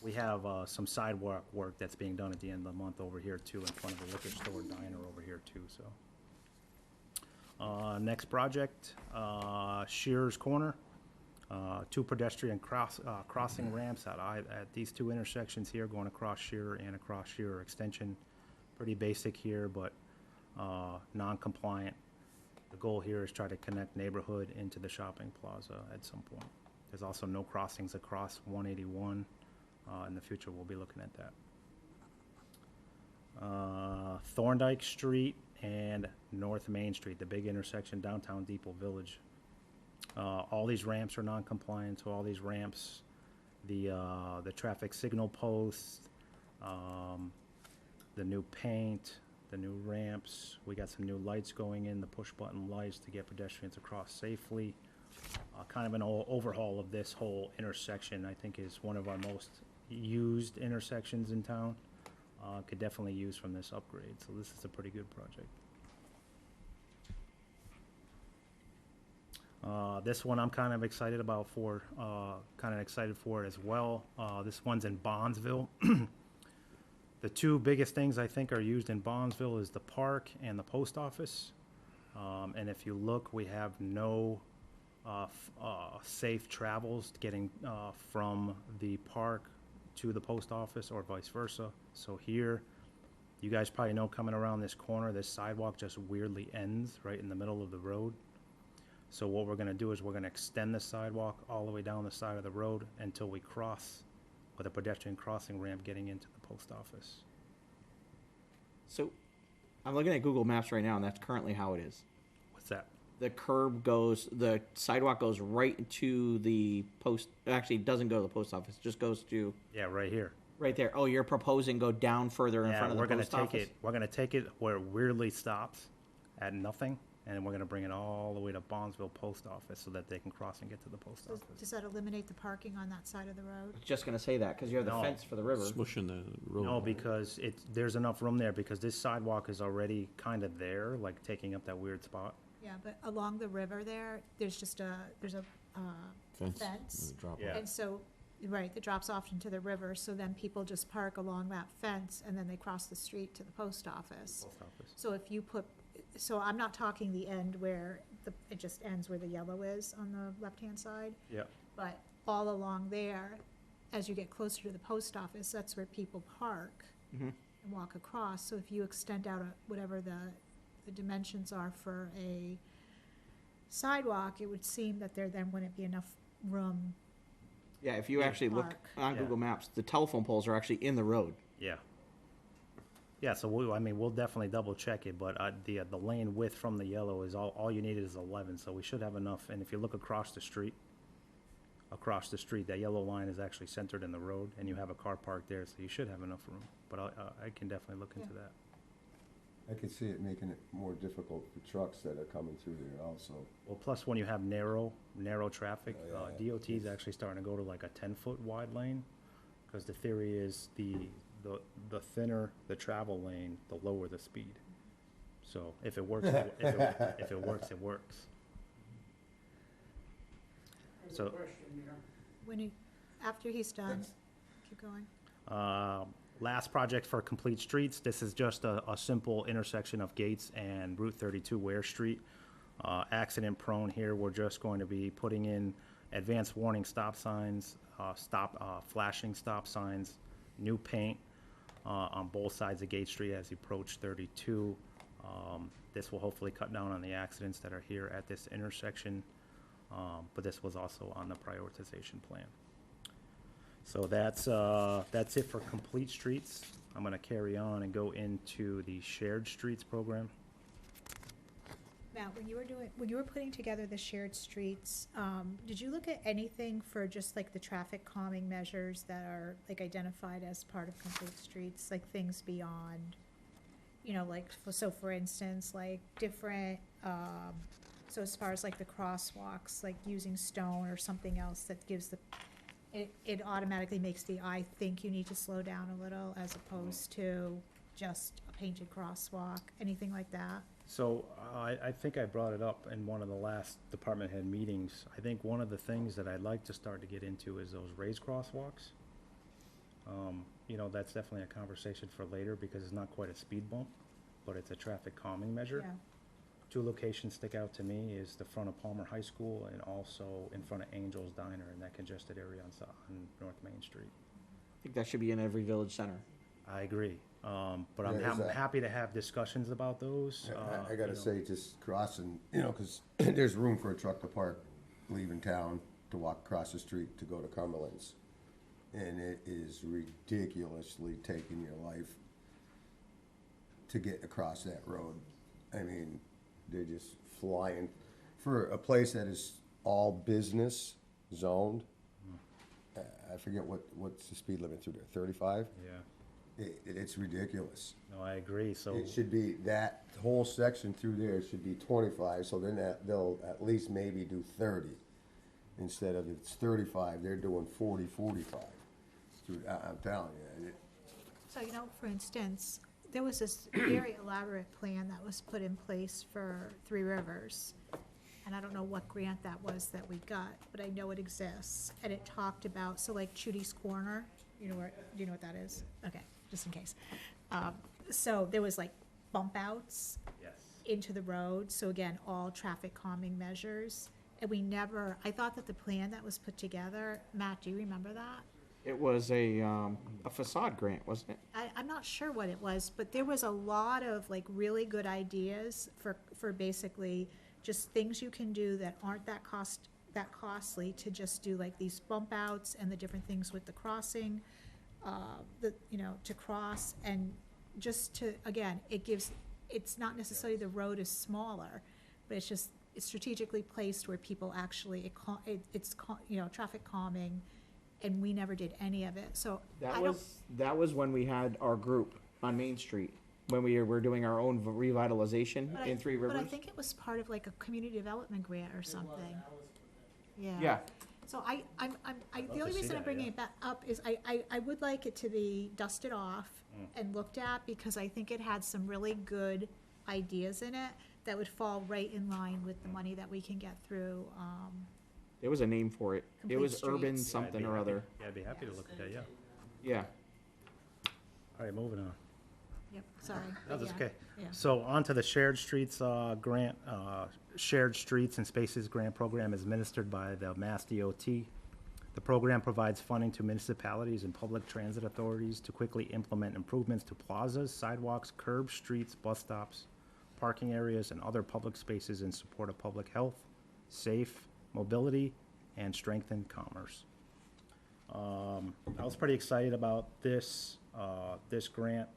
we have, some sidewalk work that's being done at the end of the month over here too, in front of the liquor store diner over here too, so. Next project, Shearer's Corner. Two pedestrian crossing ramps at these two intersections here, going across Shearer and across Shearer Extension. Pretty basic here, but non-compliant. The goal here is try to connect neighborhood into the shopping plaza at some point. There's also no crossings across 181. In the future, we'll be looking at that. Thorndike Street and North Main Street, the big intersection downtown Depot Village. All these ramps are non-compliant, so all these ramps, the traffic signal posts, the new paint, the new ramps, we got some new lights going in, the push-button lights to get pedestrians across safely. Kind of an overhaul of this whole intersection, I think is one of our most used intersections in town. Could definitely use from this upgrade, so this is a pretty good project. This one I'm kind of excited about for, it as well. This one's in Bondsville. The two biggest things I think are used in Bondsville is the park and the post office. And if you look, we have no safe travels getting from the park to the post office or vice versa. So here, you guys probably know, coming around this corner, this sidewalk just weirdly ends right in the middle of the road. So what we're gonna do is we're gonna extend the sidewalk all the way down the side of the road until we cross with a pedestrian crossing ramp getting into the post office. So, I'm looking at Google Maps right now, and that's currently how it is. What's that? The sidewalk goes right to the post, actually, it doesn't go to the post office, it just goes to, Yeah, right here. right there. Oh, you're proposing go down further in Yeah, front of the we're gonna post take office? it, we're gonna take it where it weirdly stops at nothing, and then we're gonna bring it all the way to Bondsville Post Office so that they can cross and get to the post office. Does that eliminate the parking on that side of the road? I was just gonna say that, because you have the No. fence for the river. Smushing the road. No, because there's enough room there, because this sidewalk is already kinda there, like taking up that weird spot. Yeah, but along the river there, there's a fence. Drop Yeah. And so, right, that drops off into the river, so then people just park along that fence and then they cross the street to the post office. Post office. So if you put, so I'm not talking the end where it just ends where the yellow is on the left-hand side, Yeah. but all along there, as you get closer to the post office, that's where people park Mhm. and walk across. So if you extend out whatever the dimensions are for a sidewalk, it would seem that there then wouldn't be enough room. Yeah, if you Yeah. actually look Park. on Yeah. Google Maps, the telephone poles are actually in the road. Yeah. Yeah, so we'll definitely double check it, but the lane width from the yellow is all you need is 11, so we should have enough. And if you look across the street, that yellow line is actually centered in the road, and you have a car parked there, so you should have enough room. But I can definitely look into that. I could see it making it more difficult for trucks that are coming through there also. Well, plus when you have narrow traffic, Oh, yeah. DOT is actually starting to go to like a 10-foot wide lane, because the theory is the thinner the travel lane, the lower the speed. So if it works, if it works, it works. So, When he, after he's done, keep going. last project for Complete Streets, this is just a simple intersection of Gates and Route 32 Ware Street. Accident prone here, we're just going to be putting in advanced warning stop signs, flashing stop signs, new paint on both sides of Gate Street as you approach 32. This will hopefully cut down on the accidents that are here at this intersection, but this was also on the prioritization plan. So that's it for Complete Streets. I'm gonna carry on and go into the Shared Streets program. Matt, when you were putting together the shared streets, did you look at anything for just like the traffic calming measures that are like identified as part of Complete Streets, like things beyond, like, so for instance, like different, so as far as like the crosswalks, like using stone or something else that gives it automatically makes the eye think you need to slow down a little as opposed to just a painted crosswalk, anything like that? So I think I brought it up in one of the last department head meetings. I think one of the things that I'd like to start to get into is those raised crosswalks. That's definitely a conversation for later because it's not quite a speed bump, but it's a traffic calming measure. Yeah. Two locations stick out to me is the front of Palmer High School and also in front of Angel's Diner in that congested area on North Main Street. I think that should be in every village center. I agree. But I'm Yeah, is that- happy to have discussions about those. I gotta say, just crossing, because there's room for a truck to park leaving town to walk across the street to go to Cumberland's. And it is ridiculously taking your life to get across that road. I mean, they're just flying. For a place that is all business zoned, I forget what's the speed limit through there, 35? Yeah. It's ridiculous. No, I agree. So It should be, that whole section through there should be 25, so then they'll at least maybe do 30. Instead of, if it's 35, they're doing 40, 45. I'm telling you. So, for instance, there was this very elaborate plan that was put in place for Three Rivers. And I don't know what grant that was that we got, but I know it exists. And it talked about, so like Chudy's Corner, do you know what that is? Okay, just in case. So there was like bump outs into the road. So again, all traffic calming measures. And I thought that the plan that was put together, Matt, do you remember that? It was a facade grant, wasn't it? I'm not sure what it was, but there was a lot of like really good ideas for basically just things you can do that aren't that costly to just do, like these bump outs and the different things with the crossing, to cross, and just to, again, it's not necessarily the road is smaller, but it's strategically placed where people actually, it's traffic calming. And we never did any of it, so. That was when we had our group on Main Street, when we were doing our own revitalization in Three Rivers. But I think it was part of like a community development grant or something. Yeah. Yeah. So the only reason I'm bringing it back up is I would like it to be dusted off and looked at, because I think it had some really good ideas in it that would fall right in line with the money that we can get through, There was a name for it. It Complete was urban Streets. something or other. Yeah, I'd be happy to look at that, yeah. Yeah. All right, moving on. Yep, sorry. That's but yeah, okay. yeah. So on to the Shared Streets grant. Shared Streets and Spaces Grant Program is administered by the Mass DOT. The program provides funding to municipalities and public transit authorities to quickly implement improvements to plazas, sidewalks, curbs, streets, bus stops, parking areas, and other public spaces in support of public health, safe mobility, and strengthened commerce. I was pretty excited about this grant.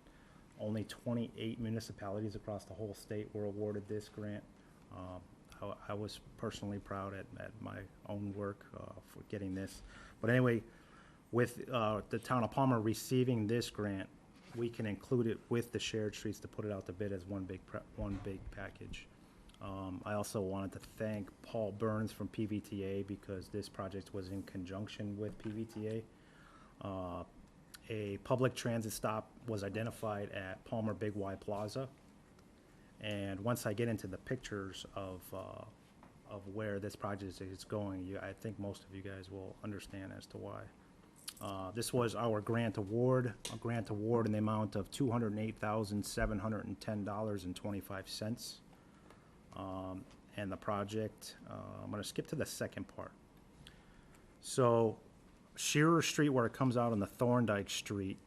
Only 28 municipalities across the whole state were awarded this grant. I was personally proud at my own work for getting this. But anyway, with the town of Palmer receiving this grant, we can include it with the Shared Streets to put it out to bid as one big package. I also wanted to thank Paul Burns from PVTA because this project was in conjunction with PVTA. A public transit stop was identified at Palmer Big Y Plaza. And once I get into the pictures of where this project is going, I think most of you guys will understand as to why. This was our grant award, a grant award in the amount of $208,710.25. And the project, I'm gonna skip to the second part. So Shearer Street, where it comes out on the Thorndike Street,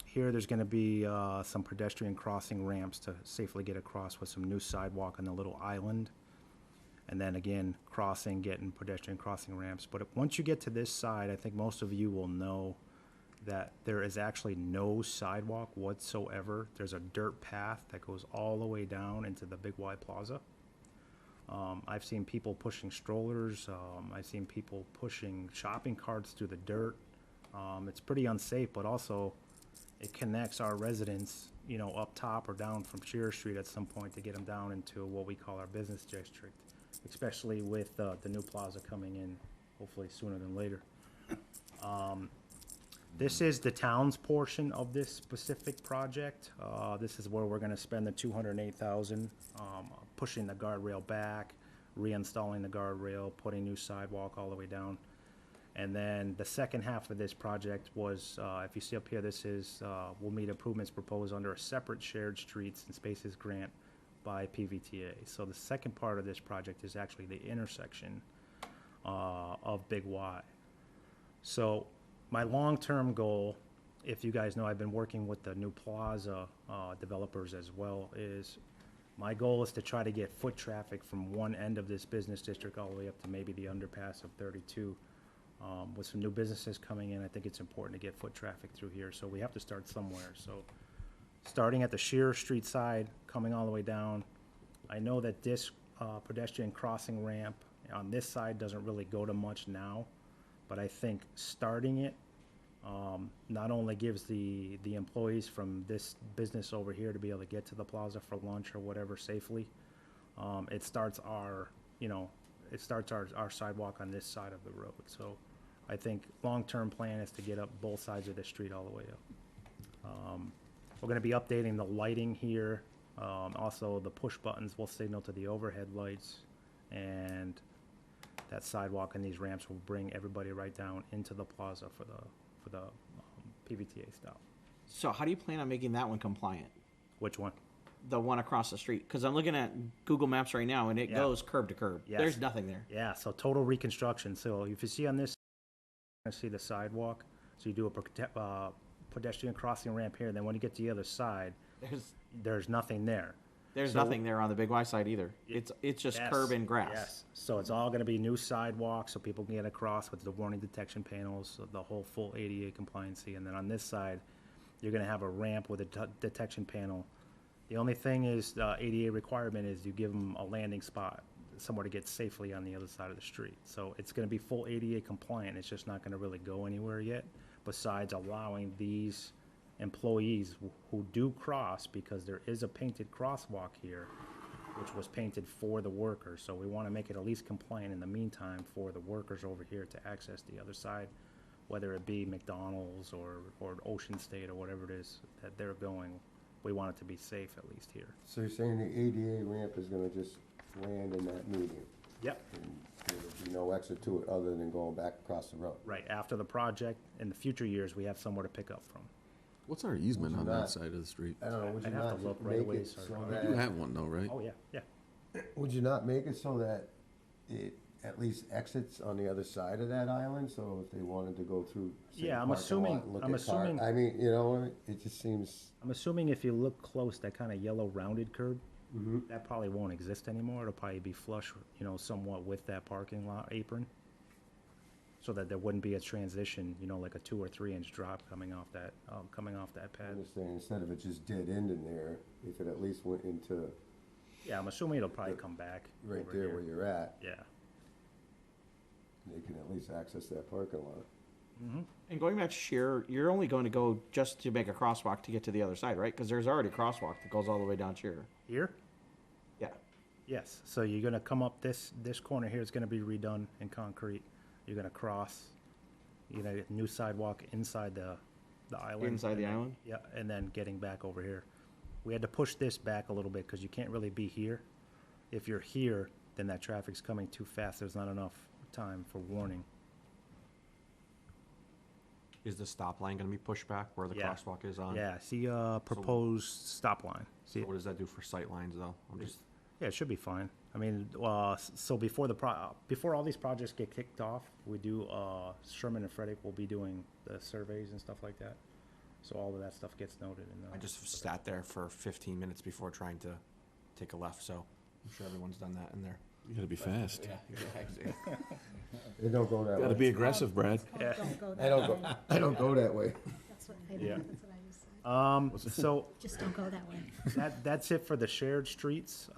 here there's gonna be some pedestrian crossing ramps to safely get across with some new sidewalk on the little island. And then again, getting pedestrian crossing ramps. But once you get to this side, I think most of you will know that there is actually no sidewalk whatsoever. There's a dirt path that goes all the way down into the Big Y Plaza. I've seen people pushing strollers. I've seen people pushing shopping carts through the dirt. It's pretty unsafe, but also it connects our residents, you know, up top or down from Shearer Street at some point to get them down into what we call our business district, especially with the new plaza coming in, hopefully sooner than later. This is the town's portion of this specific project. This is where we're gonna spend the $208,000, pushing the guardrail back, reinstalling the guardrail, putting new sidewalk all the way down. And then the second half of this project was, if you see up here, this is, will meet improvements proposed under a separate shared streets and spaces grant by PVTA. So the second part of this project is actually the intersection of Big Y. So my long-term goal, if you guys know, I've been working with the new plaza developers as well, is my goal is to try to get foot traffic from one end of this business district all the way up to maybe the underpass of 32. With some new businesses coming in, I think it's important to get foot traffic through here, so we have to start somewhere. So starting at the Shearer Street side, coming all the way down, I know that this pedestrian crossing ramp on this side doesn't really go to much now, but I think starting it not only gives the employees from this business over here to be able to get to the plaza for lunch or whatever safely, it starts our sidewalk on this side of the road. So I think long-term plan is to get up both sides of the street all the way up. We're gonna be updating the lighting here. Also, the push buttons will signal to the overhead lights, and that sidewalk and these ramps will bring everybody right down into the plaza for the PVTA stop. So how do you plan on making that one compliant? Which one? The one across the street, because I'm looking at Google Maps right now, and it Yeah. goes curb to curb. Yes. There's nothing there. Yeah, so total reconstruction. So if you see on this, you're gonna see the sidewalk. So you do a pedestrian crossing ramp here, and then when you get to the other side, there's nothing there. There's So- nothing there on the Big Y side either. It's just Yes, curb and grass. Yes, so it's all gonna be new sidewalks, so people can get across with the warning detection panels, so the whole full ADA compliancy. And then on this side, you're gonna have a ramp with a detection panel. The only thing is, ADA requirement is you give them a landing spot, somewhere to get safely on the other side of the street. So it's gonna be full ADA compliant, it's just not gonna really go anywhere yet, besides allowing these employees who do cross, because there is a painted crosswalk here, which was painted for the workers. So we wanna make it at least compliant in the meantime for the workers over here to access the other side, whether it be McDonald's or Ocean State or whatever it is that they're going. We want it to be safe at least here. So you're saying the ADA ramp is gonna just land in that median? Yep. And there'll be no exit to it other than going back across the road? Right, after the project, in the future years, we have somewhere to pick up from. What's our easement Would on you that not- side of the street? I don't know, would you I'd have not to look right make away, it sorry. so You that? You have one though, right? Oh, yeah, yeah. Would you not make it so that it at least exits on the other side of that island? So if they wanted to go through, say, Yeah, I'm parking assuming- lot and look I'm at car- assuming- I mean, you know, it just seems. I'm assuming if you look close, that kind of yellow rounded curb, that probably won't exist anymore. It'll probably be flush, you know, somewhat with that parking lot apron, so that there wouldn't be a transition, you know, like a 2 or 3 inch drop coming off that I'm pad. just saying, instead of it just dead end in there, if it at least went into Yeah, I'm assuming it'll probably come back right over there here. where you're at, Yeah. they can at least access that parking lot. And going back to Shearer, you're only going to go just to make a crosswalk to get to the other side, right? Because there's already a crosswalk that goes all the way down Shearer. Here? Yeah. Yes, so you're gonna come up this corner here, it's gonna be redone in concrete. You're gonna cross, you're gonna get new sidewalk inside the island. Inside the and then- island? Yeah, and then getting back over here. We had to push this back a little bit because you can't really be here. If you're here, then that traffic's coming too fast. There's not enough time for warning. Is the stop line gonna be pushed back where the Yeah. crosswalk is on? Yeah, see, proposed stop line. See, What does that do for sight lines, though? I'm just, yeah, it should be fine. I mean, so before before all these projects get kicked off, we do, Sherman and Frederick will be doing the surveys and stuff like that. So all of that stuff gets noted in I just sat there for 15 minutes before trying to take a left, so I'm sure everyone's done that in there. You gotta be fast. Yeah, exactly. They don't go that way. Gotta be aggressive, Brad. Yeah. Don't go I that don't way. go, I don't go that way. That's what I, Yeah. that's what I just said. So Just don't go that way. that's it for the shared streets.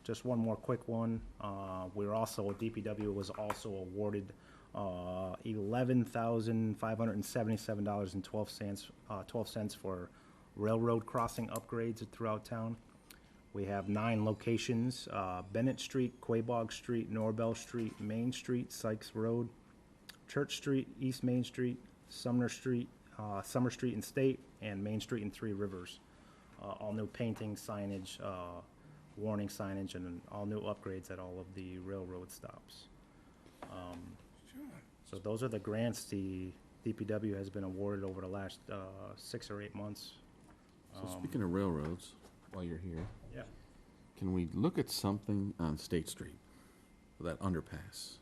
Just one more quick one. DPW was also awarded $11,577.12 for railroad crossing upgrades throughout town. We have 9 locations: Bennett Street, Quabog Street, Norbell Street, Main Street, Sykes Road, Church Street, East Main Street, Sumner Street and State, and Main Street and Three Rivers. All new painting, signage, warning signage, and all new upgrades at all of the railroad stops. So those are the grants the DPW has been awarded over the last 6 or 8 months. So speaking of railroads, while you're here, Yeah. can we look at something on State Street, that underpass?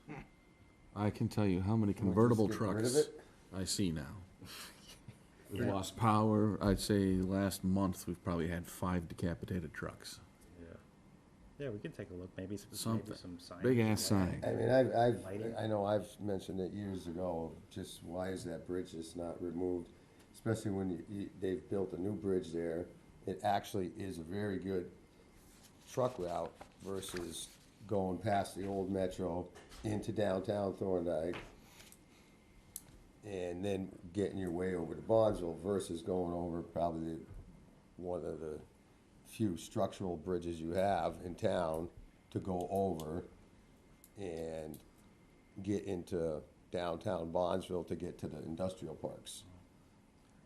I can tell you how many convertible just get rid of trucks it? I see now. We've lost power. I'd say last month we've probably had 5 decapitated trucks. Yeah, we can take a look, maybe Something. some signage. Big ass sign. I mean, I know I've mentioned it years ago, just why is that bridge just not removed? Especially when they've built a new bridge there. It actually is a very good truck route versus going past the old metro into downtown Thorndike and then getting your way over to Bondsville versus going over probably one of the few structural bridges you have in town to go over and get into downtown Bondsville to get to the industrial parks.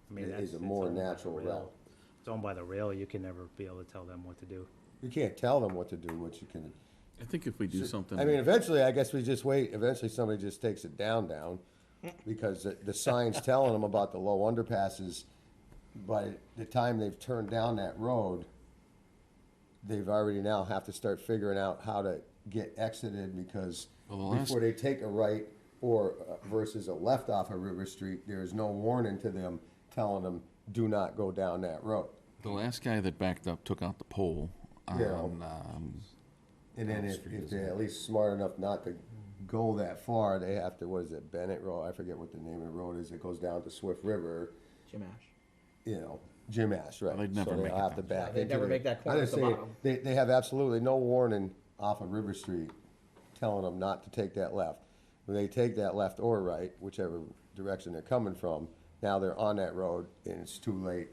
I mean, It that's- is a it's more owned by the natural rail. route. It's owned by the rail, you can never be able to tell them what to do. You can't tell them what to do, what you can. I think if we do something. I mean, eventually, I guess we just wait, eventually somebody just takes it down, because the sign's telling them about the low underpasses. By the time they've turned down that road, they've already now have to start figuring out how to get exited, because Well, the last- before they take a right or versus a left off of River Street, there is no warning to them telling them, do not go down that road. The last guy that backed up took out the pole on, Yeah. And then What if street is they're that? at least smart enough not to go that far, they have to, what is it, Bennett Road? I forget what the name of the road is. It goes down to Swift River, Jim Ash. you know, Jim Ash, right? They'd never So make they'll it have to down. back Yeah, they'd into never it. make that I corner just at the say, bottom. they have absolutely no warning off of River Street telling them not to take that left. When they take that left or right, whichever direction they're coming from, now they're on that road and it's too late.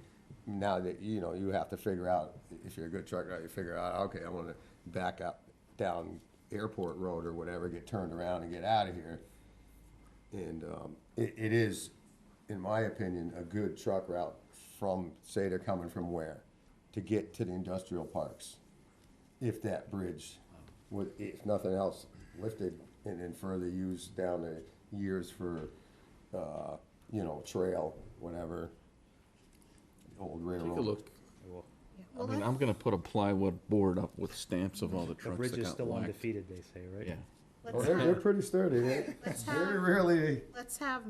Now that, you know, you have to figure out, if you're a good truck driver, you figure out, okay, I want to back up down Airport Road or whatever, get turned around and get out of here. And it is, in my opinion, a good truck route from, say they're coming from where, to get to the industrial parks. If that bridge, would, if nothing else, lifted and then further used down the years for, you know, trail, whatever, old railroad. Take a look. Well, I mean, I'm gonna put a plywood board up with stamps of all the The trucks bridge that is got still whacked. undefeated, they say, right? Yeah. Oh, they're pretty sturdy. Very rarely. Let's have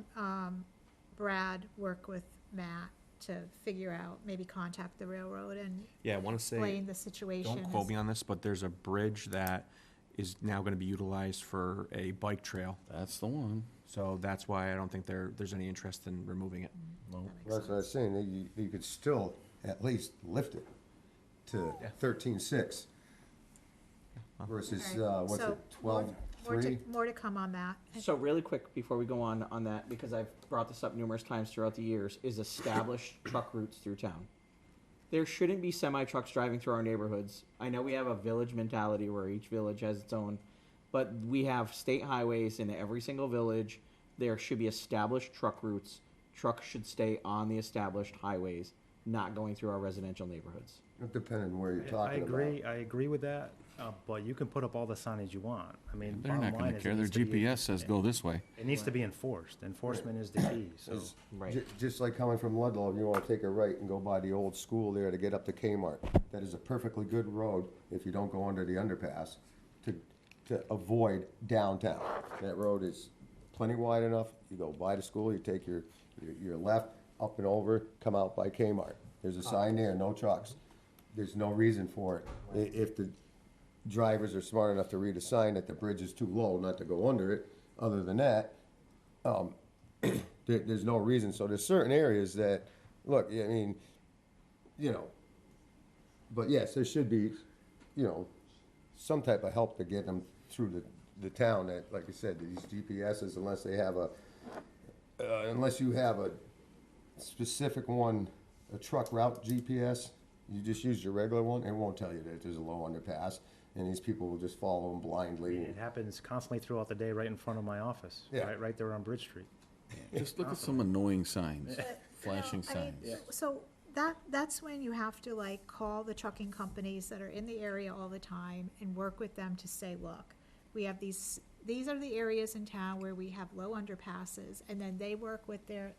Brad work with Matt to figure out, maybe contact the railroad and Yeah, I want to say. explain the situation. Don't quote me on this, but there's a bridge that is now going to be utilized for a bike trail. That's the one. So that's why I don't think there's any interest in removing it. No. That's what I was saying, you could still at least lift it to 13.6 versus, Alright, what's so it, 12.3? More to come on that. So really quick, before we go on that, because I've brought this up numerous times throughout the years, is establish truck routes through town. There shouldn't be semi-trucks driving through our neighborhoods. I know we have a village mentality where each village has its own, but we have state highways in every single village. There should be established truck routes. Trucks should stay on the established highways, not going through our residential neighborhoods. Depending where you're I talking about. I agree with that, but you can put up all the signage you want. I mean, They're bottom not line gonna is it care. Their needs to be- GPS says go this way. It needs to be enforced. Enforcement is the key, so. It's just like coming from Ludlow, if you wanna take a right and go by the old school there to get up to Kmart. That is a perfectly good road, if you don't go under the underpass, to avoid downtown. That road is plenty wide enough, you go by the school, you take your left, up and over, come out by Kmart. There's a sign there, no trucks. There's no reason for it. If the drivers are smart enough to read a sign that the bridge is too low not to go under it, other than that, there's no reason. So there's certain areas that, look, I mean, you know, but yes, there should be, you know, some type of help to get them through the town that, like I said, these GPSs, unless they have unless you have a specific one, a truck route GPS, you just use your regular one, it won't tell you that there's a low underpass, and these people will just follow them blindly. It happens constantly throughout the day right in front of my office, Yeah. right there on Bridge Street. Just look at some annoying signs, flashing I mean, signs. so that's when you have to like call the trucking companies that are in the area all the time and work with them to say, look, we have these are the areas in town where we have low underpasses, and then they work with the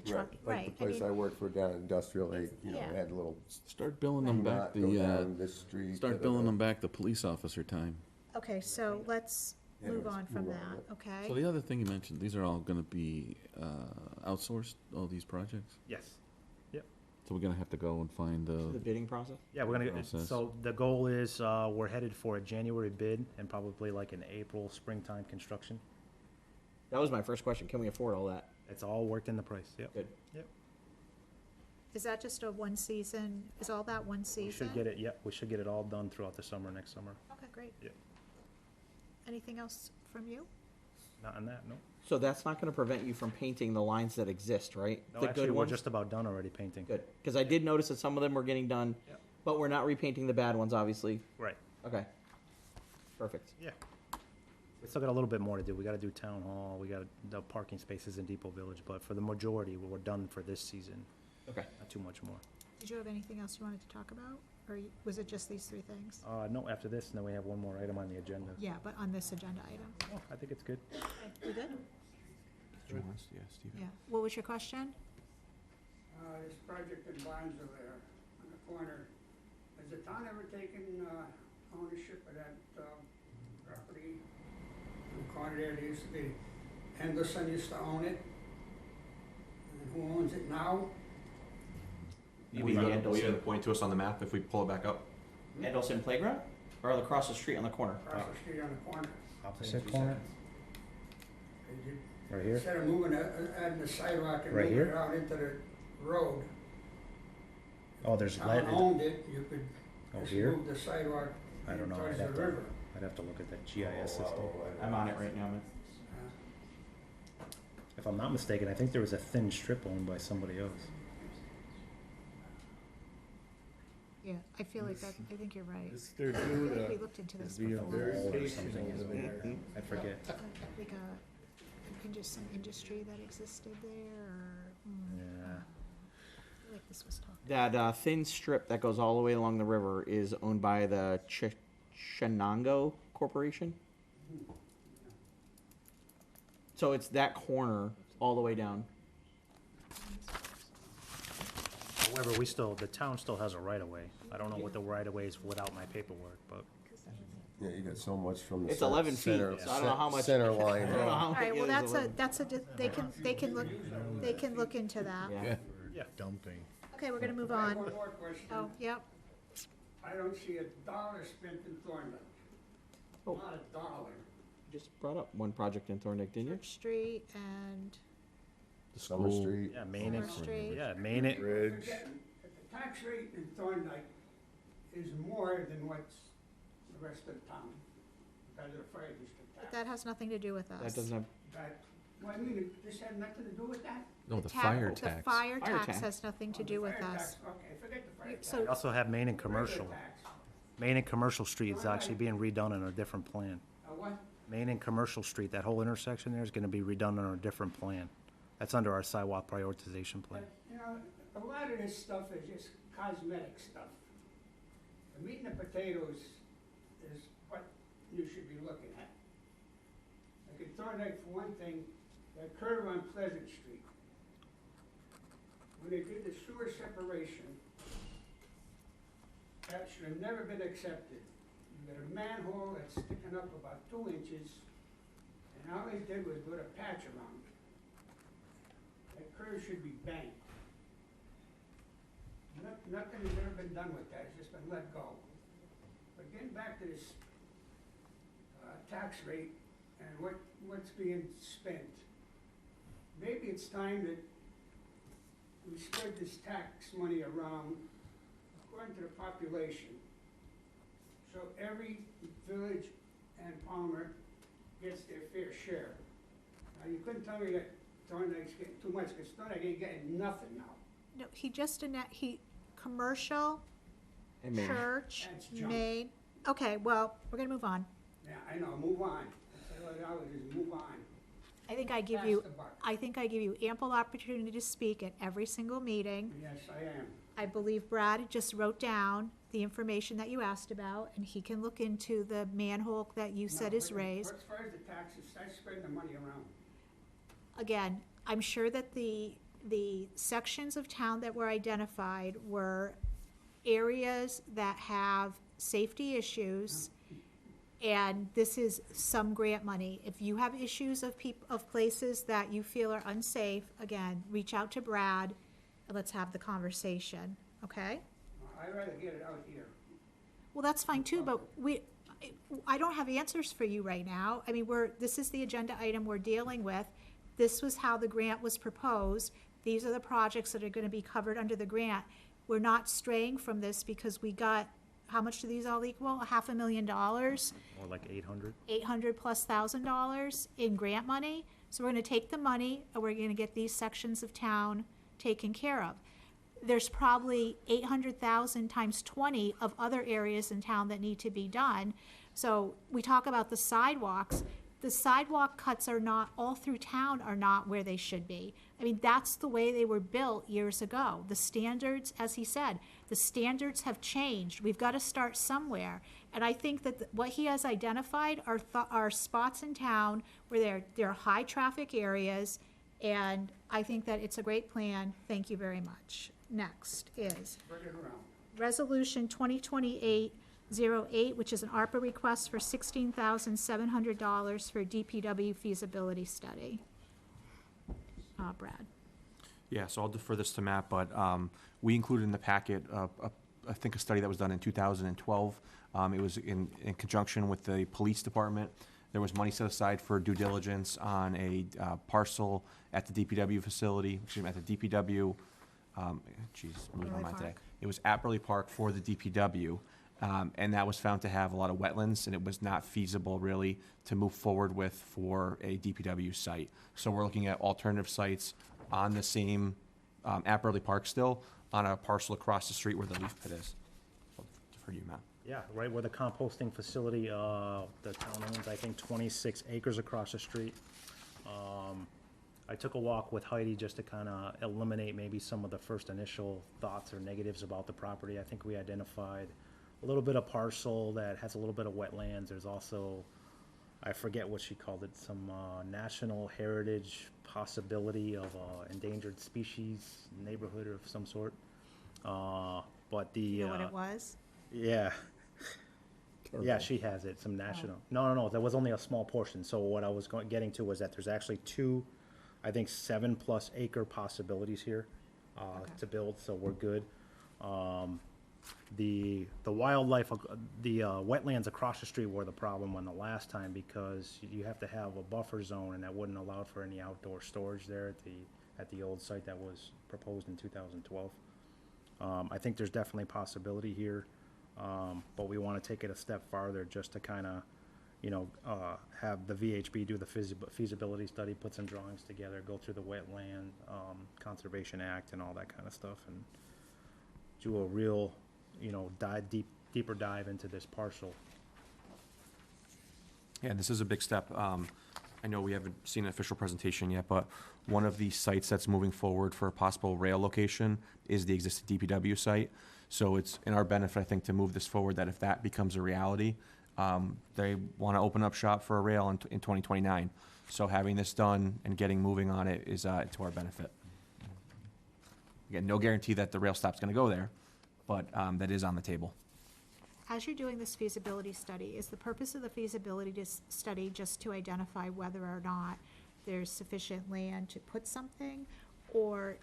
truck, Like right? the place I worked for down in Industrial, they, Yeah. had a little. Start billing them do back not go down this street. start billing them back the police officer time. Okay, so let's Yeah, move let's on from move on. that, okay? So the other thing you mentioned, these are all gonna be, outsourced, all these projects? Yes. Yep. So we're gonna have to go and find, The bidding process? Yeah, we're gonna, Process. so the goal is, we're headed for a January bid and probably like an April, springtime construction. That was my first question. Can we afford all that? It's all worked in the price, yep. Good. Yep. Is that just a one season, is all that one season? We should get it, yep, we should get it all done throughout the summer, next summer. Okay, great. Yep. Anything else from you? Not on that, no. So that's not gonna prevent you from painting the lines that exist, right? No, The actually, good we're ones? just about done already painting. Good, because I did notice that some of them were getting done, Yep. but we're not repainting the bad ones, obviously. Right. Okay. Perfect. Yeah. We still got a little bit more to do. We gotta do town hall, we got the parking spaces in Depot Village, but for the majority, we're done for this season. Okay. Not too much more. Did you have anything else you wanted to talk about? Or was it just these three things? No, after this, and then we have one more item on the agenda. Yeah, but on this agenda item. Oh, I think it's good. Okay, we good? Yeah, Steve. Yeah. What was your question? This project in Barnesville there, on the corner, has the town ever taken, ownership of that, property? In the corner there, there used to be, Henderson used to own it. And who owns it now? Will you gonna point to us on the map if we pull it back up? Edelson Playground? Or across the street on the corner? Across the street on the corner. Opposite corner? They did- Right here? Instead of moving, adding the sidewalk and Right moving here? it out into the road. Oh, there's Town lead. owned it, you could Oh, just here? move the sidewalk I don't know, towards I'd the have river. to, I'd have to look at that GIS system. I'm on it right now, man. If I'm not mistaken, I think there was a thin strip owned by somebody else. Yeah, I feel like that, I think you're right. They're due I think we to looked into this be a before. very Or patient something is over there. there. I forget. Like just some industry that existed there, or, Yeah. I feel like this was talked. That thin strip that goes all the way along the river is owned by the Chenango Corporation. So it's that corner all the way down. However, the town still has a right of way. I don't know what the right of way is without my paperwork, but. Yeah, you got so much from the. It's 11 feet, center- so I don't know how much- Center I line. don't know how All much right, well, it is, that's a, they can look into that. Yeah. Yeah. Dumping. Okay, we're gonna move I have on. one more question. Oh, yep. I don't see $1 spent in Thorndike. Oh. Not $1. Just brought up one project in Thorndike, didn't you? Church Street and, The Summer school. Street. Yeah, Main and, Summer Street. yeah, Main and, Bridge. The tax rate in Thorndike is more than what's the rest of the town, because of the fire district but tax. that has nothing to do with us. That doesn't have, But, well, I mean, this had nothing to do with that? No, the Ta- fire The tax. fire Fire tax tax. has nothing to Oh, do the with fire us. tax. Okay, forget the fire You- tax. so- we also have Main and Commercial. Regular tax. Main and Commercial Street is actually being redone on a different plan. What? Main and Commercial Street, that whole intersection there is gonna be redone on a different plan. That's under our sidewalk prioritization plan. But, you know, a lot of this stuff is just cosmetic stuff. The meat and the potatoes is what you should be looking at. Like in Thorndike, for one thing, that curve on Pleasant Street, when they did the sewer separation, that should have never been accepted. You got a manhole that's sticking up about 2 inches, and all they did was put a patch around it. That curve should be banked. Nothing has ever been done with that, it's just been let go. But getting back to this tax rate and what's being spent, maybe it's time that we spread this tax money around according to the population. So every village and Palmer gets their fair share. Now, you couldn't tell me that Thorndike's getting too much, because Thorndike ain't getting nothing now. No, he just, commercial, And Maine. church, That's junk. Maine. Okay, well, we're gonna move on. Yeah, I know, move on. That's what I would just move on. I think I give Pass you, the buck. I think I give you ample opportunity to speak at every single meeting. Yes, I am. I believe Brad just wrote down the information that you asked about, and he can look into the manhole that you said No, is but raised. As far as the taxes, I spread the money around. Again, I'm sure that the sections of town that were identified were areas that have safety issues, and this is some grant money. If you have issues of places that you feel are unsafe, again, reach out to Brad, and let's have the conversation, okay? I'd rather get it out here. Well, that's fine too, but I don't have answers for you right now. I mean, this is the agenda item we're dealing with. This was how the grant was proposed. These are the projects that are gonna be covered under the grant. We're not straying from this because we got, how much do these all equal? $500,000, Or like 800. $800,000+ in grant money. So we're gonna take the money and we're gonna get these sections of town taken care of. There's probably 800,000 times 20 of other areas in town that need to be done. So we talk about the sidewalks. The sidewalk cuts are not, all through town are not where they should be. I mean, that's the way they were built years ago. The standards, as he said, the standards have changed. We've got to start somewhere. And I think that what he has identified are spots in town where there are high traffic areas, and I think that it's a great plan. Thank you very much. Next is Spread it around. Resolution 2028-08, which is an ARPA request for $16,700 for DPW feasibility study. Brad. Yeah, so I'll defer this to Matt, but we included in the packet, I think, a study that was done in 2012. It was in conjunction with the police department. There was money set aside for due diligence on a parcel at the DPW facility, excuse me, at the DPW, losing my mind today. It was at Burley Park for the DPW, and that was found to have a lot of wetlands, and it was not feasible really to move forward with for a DPW site. So we're looking at alternative sites on the same, at Burley Park still, on a parcel across the street where the leaf pit is. I'll defer to you, Matt. Yeah, right where the composting facility, the town owns, I think, 26 acres across the street. I took a walk with Heidi just to kind of eliminate maybe some of the first initial thoughts or negatives about the property. I think we identified a little bit of parcel that has a little bit of wetlands. There's also, I forget what she called it, some national heritage possibility of endangered species neighborhood of some sort. But the You know what it was? yeah. Yeah, she has it, some national. No, there was only a small portion. So what I was getting to was that there's actually two, I think 7+ acre possibilities here to build, so we're good. The wildlife, the wetlands across the street were the problem on the last time because you have to have a buffer zone, and that wouldn't allow for any outdoor storage there at the old site that was proposed in 2012. I think there's definitely possibility here. But we want to take it a step farther just to kind of, have the VHB do the feasibility study, put some drawings together, go through the Wetland Conservation Act and all that kind of stuff, and do a real, deeper dive into this parcel. Yeah, this is a big step. I know we haven't seen an official presentation yet, but one of the sites that's moving forward for a possible rail location is the existing DPW site. So it's in our benefit, I think, to move this forward, that if that becomes a reality, they want to open up shop for a rail in 2029. So having this done and getting moving on it is to our benefit. Again, no guarantee that the rail stop's going to go there, but that is on the table. As you're doing this feasibility study, is the purpose of the feasibility study just to identify whether or not there's sufficient land to put something? Or,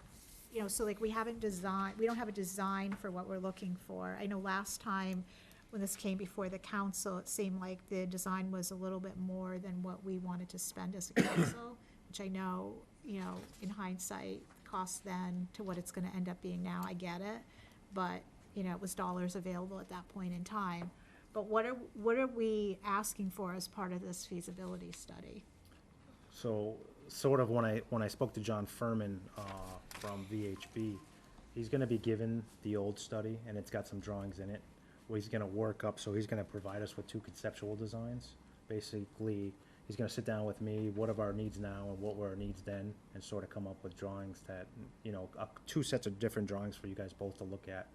you know, so like we don't have a design for what we're looking for. I know last time when this came before the council, it seemed like the design was a little bit more than what we wanted to spend as a council, which I know, you know, in hindsight, cost then to what it's gonna end up being now, I get it. But, you know, it was dollars available at that point in time. But what are we asking for as part of this feasibility study? So, sort of when I spoke to John Furman from VHB, he's gonna be given the old study, and it's got some drawings in it, where he's gonna work up, so he's gonna provide us with 2 conceptual designs. Basically, he's gonna sit down with me, what are our needs now and what were our needs then, and sort of come up with drawings that, you know, 2 sets of different drawings for you guys both to look at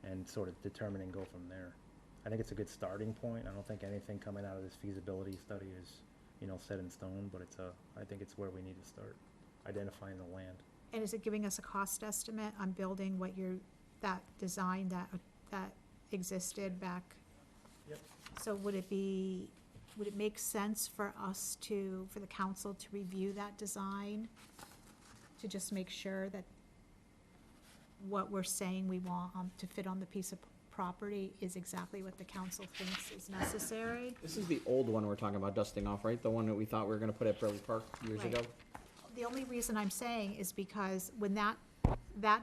and sort of determine and go from there. I think it's a good starting point. I don't think anything coming out of this feasibility study is, you know, set in stone, but I think it's where we need to start, identifying the land. And is it giving us a cost estimate on building what that design that existed back? Yep. So would it make sense for for the council to review that design? To just make sure that what we're saying we want to fit on the piece of property is exactly what the council thinks is necessary? This is the old one we're talking about dusting off, right? The one that we thought we were gonna put at Burley Park years Right. ago? The only reason I'm saying is because when that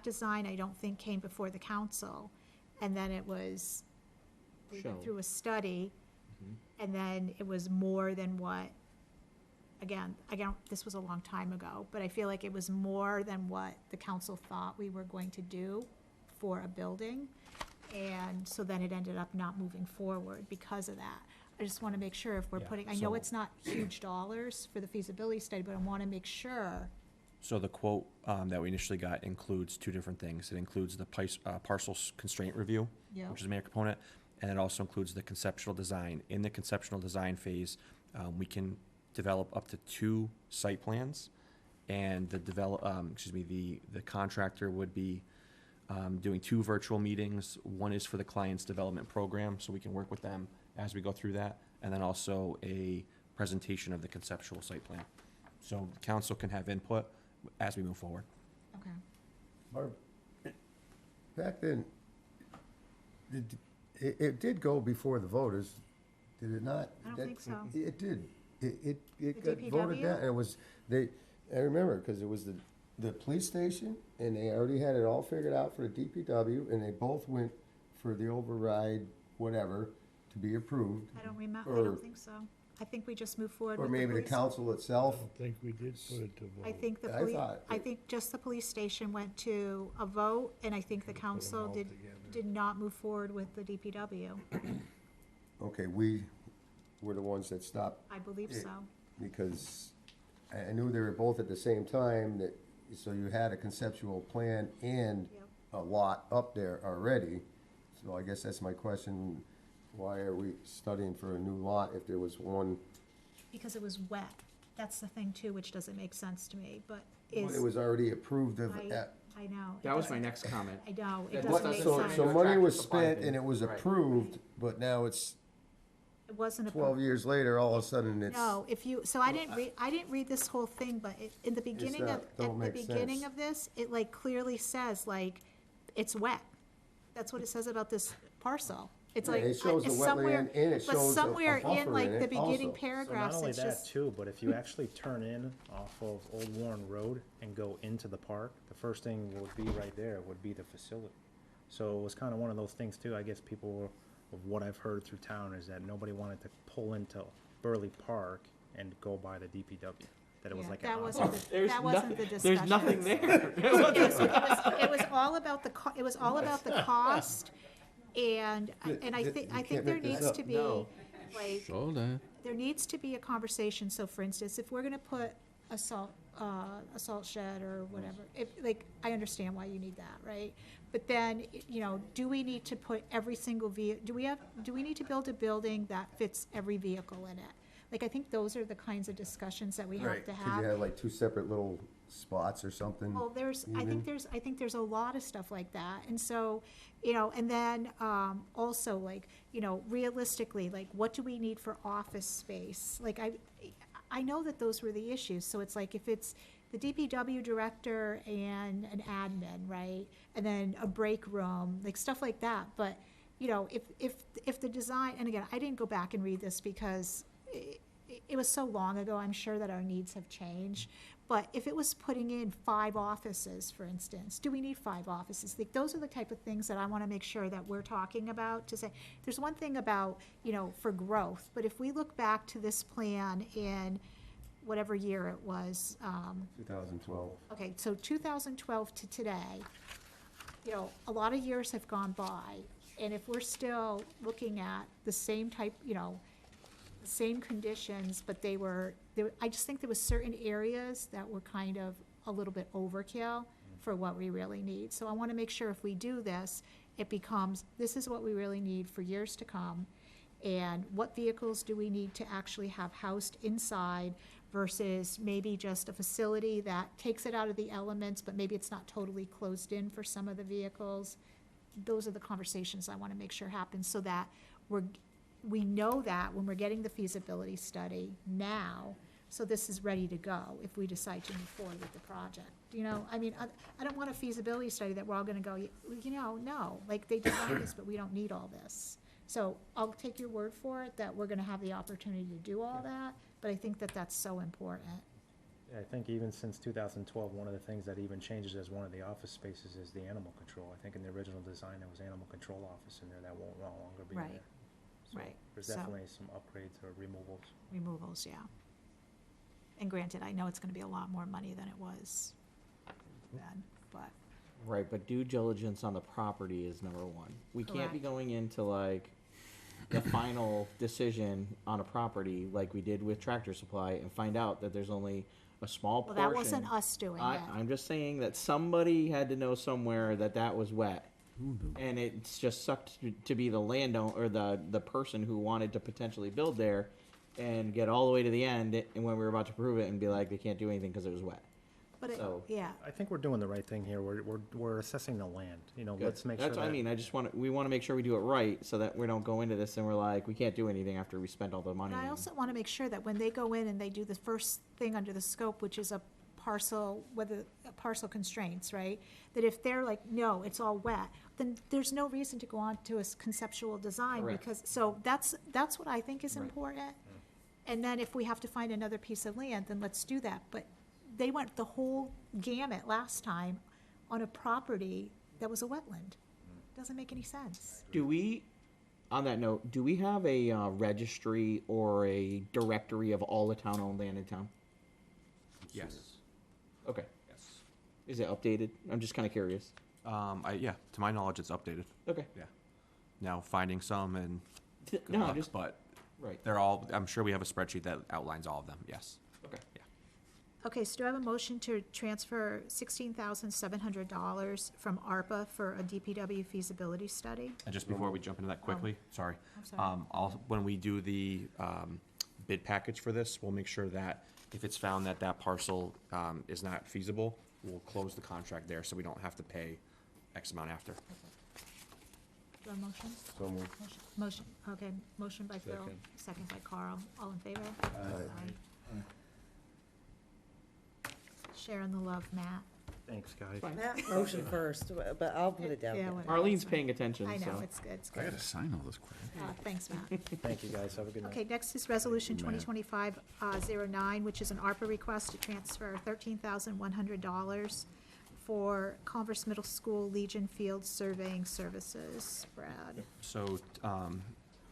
design, I don't think, came before the council, and then they went Shelved. through a study, and then it was more than what, again, this was a long time ago, but I feel like it was more than what the council thought we were going to do for a building. And so then it ended up not moving forward because of that. I just want to make sure if we're I know it's not huge dollars for the feasibility study, but I want to make sure. So the quote that we initially got includes 2 different things. It includes the parcel constraint review, Yeah. which is a major component, and it also includes the conceptual design. In the conceptual design phase, we can develop up to 2 site plans, and the contractor would be doing 2 virtual meetings. One is for the client's development program, so we can work with them as we go through that, and then also a presentation of the conceptual site plan. So the council can have input as we move forward. Okay. Barb, back then, it did go before the voters, did it not? I don't think so. It did. It The got voted DPW? down, and it was, I remember, because it was the police station, and they already had it all figured out for the DPW, and they both went for the override, whatever, to be approved. I don't remember, I Or- don't think so. I think we just moved forward Or with maybe the police. council itself. I think we did put it to vote. I think I I think just the police station went to a vote, and I think the council all did not move forward with the DPW. Okay, we were the ones that stopped. I believe it, so. Because I knew they were both at the same time, so you had a conceptual plan and Yep. a lot up there already. So I guess that's my question, why are we studying for a new lot if there was one? Because it was wet. That's the thing too, which doesn't make sense to me, but Well, it was already approved of, I know. That was my next comment. I know, it That doesn't make so, sense. so money was Supply spent thing. and it was Right. approved, but now it's It wasn't 12 years later, all of a sudden it's. No, so I didn't read this whole thing, but in the beginning not- don't at the make beginning sense. of this, it like clearly says like, it's wet. That's what it says about this parcel. It's Yeah, like, it shows the it's somewhere, wetland and it but shows a somewhere in buffer like in the it beginning also. So paragraphs, not only it's that just, too, but if you actually turn in off of Old Warren Road and go into the park, the first thing would be right there would be the facility. So it was kind of one of those things too, I guess people were, of what I've heard through town is that nobody wanted to pull into Burley Park and go by the DPW. That it was yeah, like that an wasn't option. that wasn't the discussion. There's nothing there. It was all about the cost, and I think can't there make this needs up. to be, No. like, Show that. there needs to be a conversation, so for instance, if we're gonna put a assault shed or whatever. If, like, I understand why you need that, right? But then, you know, do we need to put every single do we need to build a building that fits every vehicle in it? Like, I think those are the kinds of discussions that we have to Could have. you have like two separate little spots or something? Well, I think there's a lot of stuff like that, and so, you know, and then, also, like, you know, realistically, like, what do we need for office space? Like, I know that those were the issues, so it's like, if it's the DPW director and an admin, right? And then a break room, like, stuff like that, but, you know, if the design, and again, I didn't go back and read this because it was so long ago, I'm sure that our needs have changed. But if it was putting in 5 offices, for instance, do we need 5 offices? Like, those are the type of things that I want to make sure that we're talking about, to say, there's one thing about, you know, for growth, but if we look back to this plan in whatever year it was, 2012. okay, so 2012 to today, you know, a lot of years have gone by, and if we're still looking at the same type, you know, same conditions, but I just think there was certain areas that were kind of a little bit overkill for what we really need. So I want to make sure if we do this, it becomes, this is what we really need for years to come, and what vehicles do we need to actually have housed inside versus maybe just a facility that takes it out of the elements, but maybe it's not totally closed in for some of the vehicles. Those are the conversations I want to make sure happen, so that we know that when we're getting the feasibility study now, so this is ready to go if we decide to move forward with the project. You know, I mean, I don't want a feasibility study that we're all gonna go, you know, no, like, they designed this, but we don't need all this. So I'll take your word for it that we're gonna have the opportunity to do all that, but I think that that's so important. I think even since 2012, one of the things that even changes as one of the office spaces is the animal control. I think in the original design, there was animal control office in there that won't no longer be Right. there. So Right. There's So- definitely some upgrades or removals. Removals, yeah. And granted, I know it's gonna be a lot more money than it was then, but, Right, but due diligence on the property is number one. We can't be Correct. going into like the final decision on a property like we did with Tractor Supply and find out that there's only a small well, portion. that wasn't us doing it. I'm just saying that somebody had to know somewhere that that was wet. And it's just sucked to be the landowner or the person who wanted to potentially build there and get all the way to the end and when we were about to prove it and be like, they can't do anything because it was wet. But it, So- yeah, I think we're doing the right thing here. We're assessing the land. You know, Good. let's make sure That's what I mean. I just we want to make sure we do it right so that we don't go into this and we're like, we can't do anything after we spent all the money. and I and- also wanna make sure that when they go in and they do the first thing under the scope, which is a parcel, parcel constraints, right? That if they're like, no, it's all wet, then there's no reason to go on to a conceptual design, Correct. because, so that's what I think is Right. important. And then if we have to find another piece of land, then let's do that, but they went the whole gamut last time on a property that was a wetland. Doesn't make any sense. Do we, on that note, do we have a registry or a directory of all the town-owned land in town? Yes. Okay. Yes. Is it updated? I'm just kind of curious. Yeah, to my knowledge, it's updated. Okay. Yeah. Now, finding some and good No, luck, just but right. they're all, I'm sure we have a spreadsheet that outlines all of them, yes. Okay. Yeah. Okay, so do I have a motion to transfer $16,700 from ARPA for a DPW feasibility study? And just before we jump into that quickly, sorry. I'm sorry. When we do the bid package for this, we'll make sure that if it's found that that parcel is not feasible, we'll close the contract there so we don't have to pay X amount after. Do I have a motion? So moved. Motion, okay, motion by Phil, Second. second by Carl, all in favor? Aye. Sharing the love, Matt. Thanks, guys. Matt motion first, but I'll put it down. Yeah, there. whatever. Arlene's paying attention, I know, so. it's good, it's I good. gotta sign all this crap. Thanks, Matt. Thank you, guys. Have a good night. Okay, next is Resolution Matt. 2025-09, which is an ARPA request to transfer $13,100 for Converse Middle School Legion Field Surveying Services. Brad? So,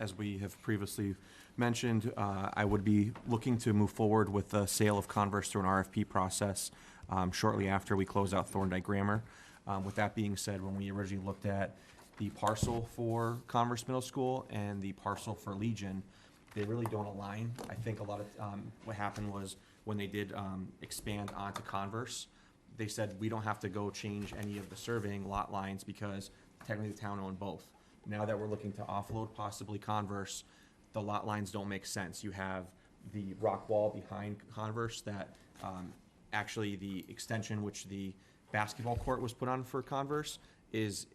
as we have previously mentioned, I would be looking to move forward with the sale of Converse through an RFP process shortly after we close out Thorndike Grammar. With that being said, when we originally looked at the parcel for Converse Middle School and the parcel for Legion, they really don't align. I think a lot of, what happened was when they did expand onto Converse, they said we don't have to go change any of the surveying lot lines because technically the town owned both. Now that we're looking to offload possibly Converse, the lot lines don't make sense. You have the rock wall behind Converse that actually the extension which the basketball court was put on for Converse is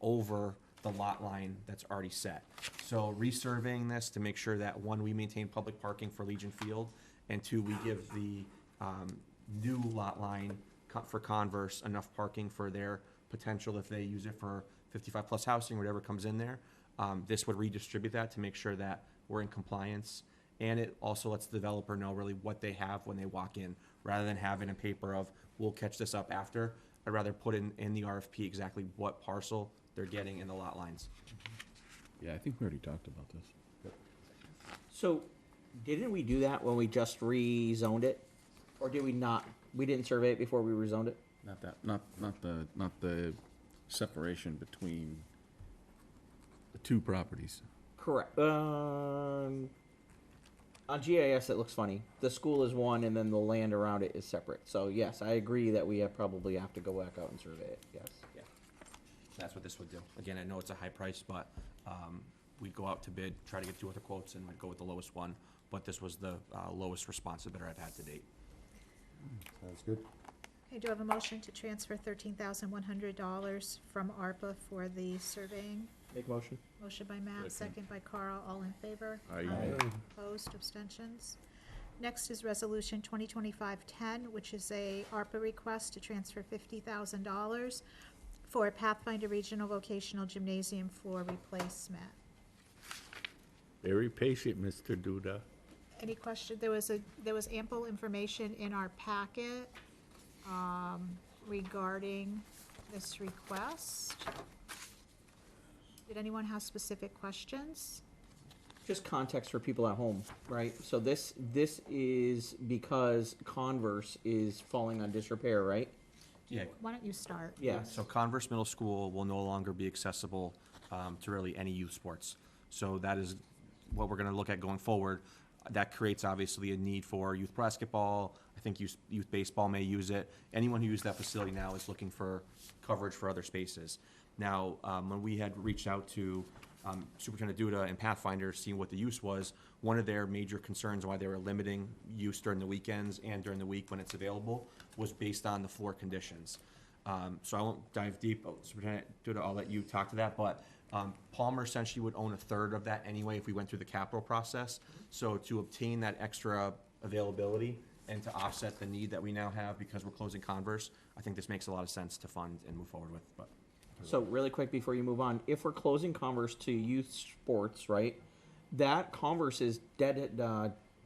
over the lot line that's already set. So resurveying this to make sure that, one, we maintain public parking for Legion Field, and two, we give the new lot line for Converse enough parking for their potential if they use it for 55 plus housing, whatever comes in there. This would redistribute that to make sure that we're in compliance, and it also lets the developer know really what they have when they walk in, rather than having a paper of, we'll catch this up after. I'd rather put in the RFP exactly what parcel they're getting in the lot lines. Yeah, I think we already talked about this. So, didn't we do that when we just rezoned it? Or did we not? We didn't survey it before we rezoned it? Not the separation between the two properties. Correct. On GIS, it looks funny. The school is one, and then the land around it is separate. So yes, I agree that we probably have to go back out and survey it. Yes. Yeah. That's what this would do. Again, I know it's a high price, but we'd go out to bid, try to get 2 other quotes, and we'd go with the lowest one. But this was the lowest responsive bidder I've had to date. Sounds good. Okay, do I have a motion to transfer $13,100 from ARPA for the surveying? Make motion. Motion by Matt, second by Carl, all in favor? Aye. Opposed, abstentions? Next is Resolution 2025-10, which is a ARPA request to transfer $50,000 for a Pathfinder Regional Vocational Gymnasium floor replacement. Very patient, Mr. Duda. Any question? There was ample information in our packet regarding this request. Did anyone have specific questions? Just context for people at home, right? So this is because Converse is falling on disrepair, right? Yeah. Why don't you start? Yeah. So Converse Middle School will no longer be accessible to really any youth sports. So that is what we're going to look at going forward. That creates obviously a need for youth basketball. I think youth baseball may use it. Anyone who uses that facility now is looking for coverage for other spaces. Now, when we had reached out to Superintendent Duda and Pathfinder, seeing what the use was, one of their major concerns why they were limiting use during the weekends and during the week when it's available was based on the floor conditions. So I won't dive deep. Superintendent Duda, I'll let you talk to that, but Palmer essentially would own 1/3 of that anyway if we went through the capital process. So to obtain that extra availability and to offset the need that we now have because we're closing Converse, I think this makes a lot of sense to fund and move forward with. But So really quick before you move on, if we're closing Converse to youth sports, right? That Converse is dead.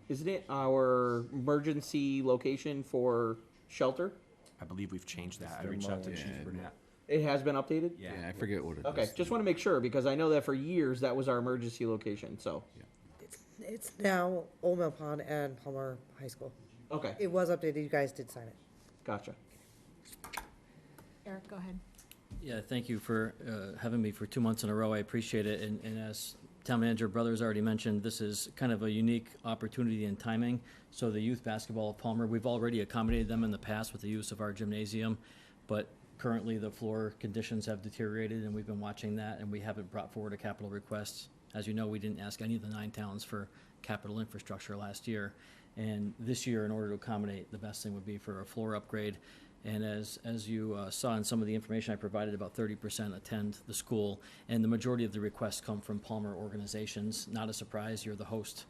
Isn't it our emergency location for shelter? I believe we've changed that. I reached out to Chief Burnett. It has been updated? Yeah, I forget what it is. Okay, just want to make sure because I know that for years that was our emergency location. So It's now Old Mill Pond and Palmer High School. Okay. It was updated, you guys did sign it. Gotcha. Eric, go ahead. Yeah, thank you for having me for 2 months in a row. I appreciate it. And as Town Manager Brothers already mentioned, this is kind of a unique opportunity and timing. So the youth basketball of Palmer, we've already accommodated them in the past with the use of our gymnasium, but currently the floor conditions have deteriorated and we've been watching that and we haven't brought forward a capital request. As you know, we didn't ask any of the 9 towns for capital infrastructure last year. And this year, in order to accommodate, the best thing would be for a floor upgrade. And as you saw in some of the information I provided, about 30% attend the school, and the majority of the requests come from Palmer organizations. Not a surprise, you're the host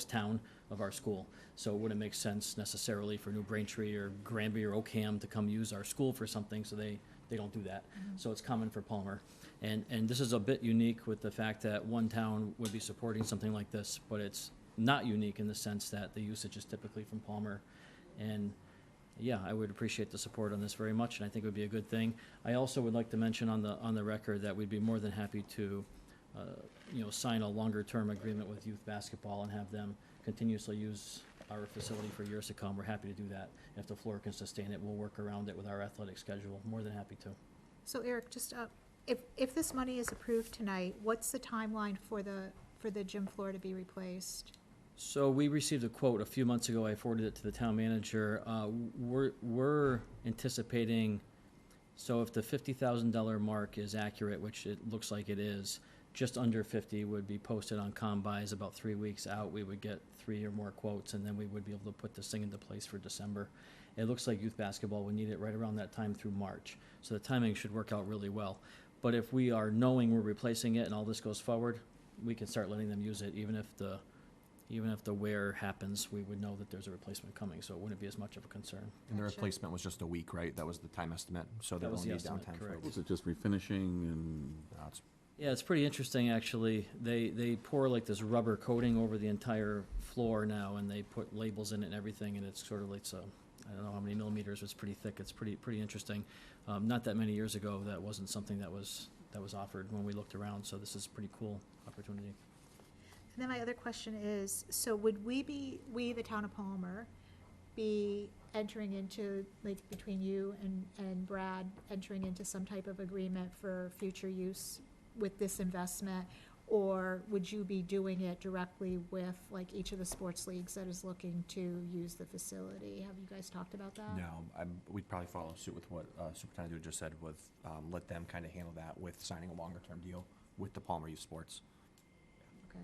town of our school, so it wouldn't make sense necessarily for New Braintree or Granby or Oakham to come use our school for something, so they don't do that. So it's common for Palmer. And this is a bit unique with the fact that one town would be supporting something like this, but it's not unique in the sense that the usage is typically from Palmer. And yeah, I would appreciate the support on this very much, and I think it would be a good thing. I also would like to mention on the record that we'd be more than happy to, sign a longer-term agreement with youth basketball and have them continuously use our facility for years to come. We're happy to do that. If the floor can sustain it, we'll work around it with our athletic schedule. More than happy to. So Eric, just if this money is approved tonight, what's the timeline for the for the gym floor to be replaced? So we received a quote a few months ago. I forwarded it to the town manager. We're anticipating, so if the $50,000 mark is accurate, which it looks like it is, just under 50 would be posted on Combis. About 3 weeks out, we would get 3 or more quotes, and then we would be able to put this thing into place for December. It looks like youth basketball would need it right around that time through March. So the timing should work out really well. But if we are knowing we're replacing it and all this goes forward, we can start letting them use it. Even if the wear happens, we would know that there's a replacement coming, so it wouldn't be as much of a concern. And the replacement was just a week, right? That was the time estimate, so That was they'll the need estimate, downtime for a correct. week. Was it just refinishing and? Yeah, it's pretty interesting, actually. They pour like this rubber coating over the entire floor now, and they put labels in it and everything, and it's sort of like, so, I don't know how many millimeters, it's pretty thick. It's pretty interesting. Not that many years ago, that wasn't something that was offered when we looked around, so this is a pretty cool opportunity. And then my other question is, so would we, the town of Palmer, be entering into, like, between you and Brad, entering into some type of agreement for future use with this investment? Or would you be doing it directly with, like, each of the sports leagues that is looking to use the facility? Have you guys talked about that? No, we'd probably follow suit with what Superintendent just said, with let them kind of handle that with signing a longer-term deal with the Palmer Youth Sports.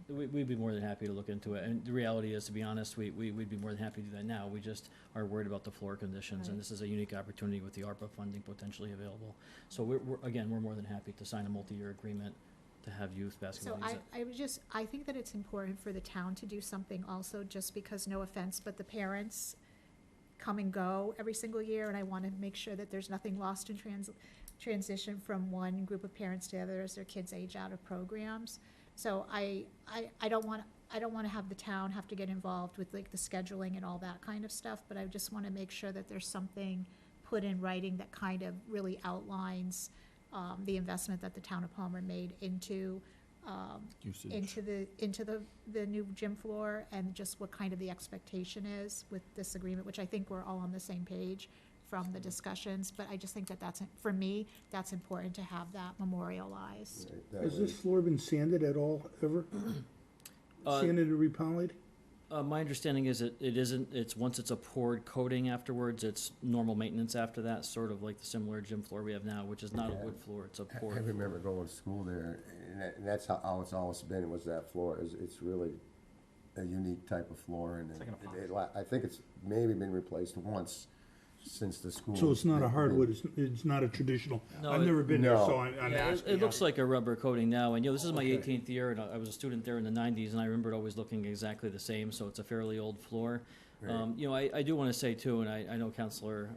We'd be more than happy to look into it, and the reality is, to be honest, we'd be more than happy to do that now. We just are worried about the floor conditions, and Right. this is a unique opportunity with the ARPA funding potentially available. So we're more than happy to sign a multi-year agreement to have youth basketball So use it. I think that it's important for the town to do something also, just because, no offense, but the parents come and go every single year, and I want to make sure that there's nothing lost in transition from one group of parents to the other as their kids age out of programs. So I don't want to have the town have to get involved with, like, the scheduling and all that kind of stuff, but I just want to make sure that there's something put in writing that kind of really outlines the investment that the town of Palmer made into the new gym floor, and just what kind of the expectation is with this agreement, which I think we're all on the same page from the discussions, but I just think that for me, that's important to have that memorialized. Has this floor been sanded at all, ever? Sanded or repolished? My understanding is it isn't. It's once it's a poured coating afterwards, it's normal maintenance after that, sort of like the similar gym floor we have now, which is not a wood floor, it's a poured I floor. remember going to school there, and that's how it's always been, was that floor. It's really a unique type of floor, and I think it's maybe been replaced once since the school. So it's not a hardwood, it's not a traditional, No, I've never been there, no. so I'm Yeah, asking. it looks like a rubber coating now, and this is my Okay. 18th year, and I was a student there in the 90s, and I remember it always looking exactly the same, so it's a fairly old floor. Right. I do want to say too, and I know Councilor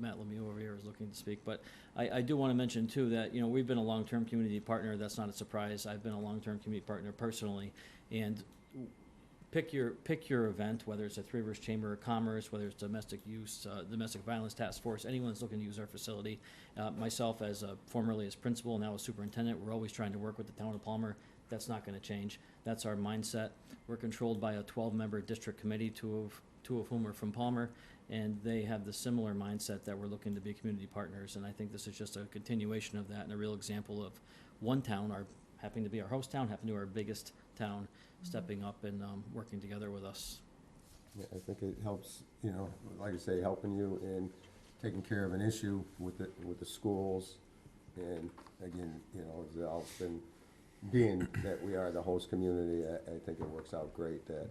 Matt Lemieux over here is looking to speak, but I do want to mention too that, we've been a long-term community partner. That's not a surprise. I've been a long-term community partner personally, and pick your event, whether it's a Three Rivers Chamber of Commerce, whether it's domestic violence task force, anyone that's looking to use our facility. Myself, formerly as principal, now as superintendent, we're always trying to work with the town of Palmer. That's not going to change. That's our mindset. We're controlled by a 12-member district committee, two of whom are from Palmer, and they have the similar mindset that we're looking to be community partners. And I think this is just a continuation of that, and a real example of one town, happening to be our host town, happening to be our biggest town, stepping up and working together with us. Yeah, I think it helps, like I say, helping you in taking care of an issue with the schools. And again, it's all been, being that we are the host community, I think it works out great that,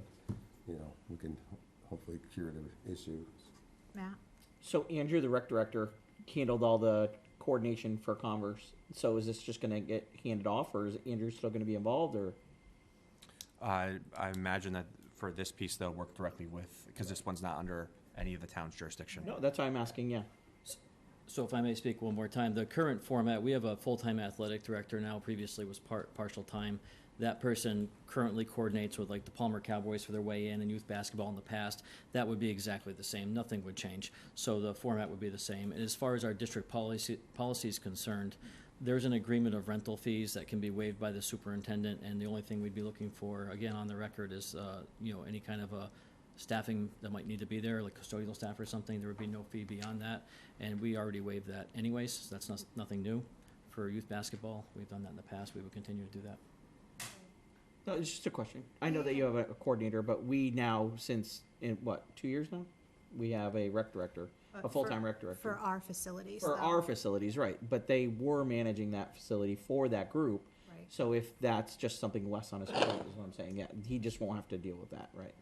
we can hopefully cure the issue. Matt? So Andrew, the rec director, handled all the coordination for Converse. So is this just going to get handed off, or is Andrew still going to be involved, or? I imagine that for this piece, they'll work directly with, because this one's not under any of the town's jurisdiction. No, that's why I'm asking, yeah. So if I may speak one more time, the current format, we have a full-time athletic director now, previously was partial time. That person currently coordinates with, like, the Palmer Cowboys for their way in, and youth basketball in the past. That would be exactly the same. Nothing would change. So the format would be the same. And as far as our district policy is concerned, there's an agreement of rental fees that can be waived by the superintendent, and the only thing we'd be looking for, again, on the record is, any kind of staffing that might need to be there, like custodial staff or something. There would be no fee beyond that, and we already waived that anyways. So that's nothing new for youth basketball. We've done that in the past. We would continue to do that. No, it's just a question. I know that you have a coordinator, but we now, since, in what, 2 years now? We have a rec director, a full-time rec director. For our facilities. For though. our facilities, right, but they were managing that facility for that group. Right. So if that's just something less on his plate, is what I'm saying, yeah, he just won't have to deal with that, right?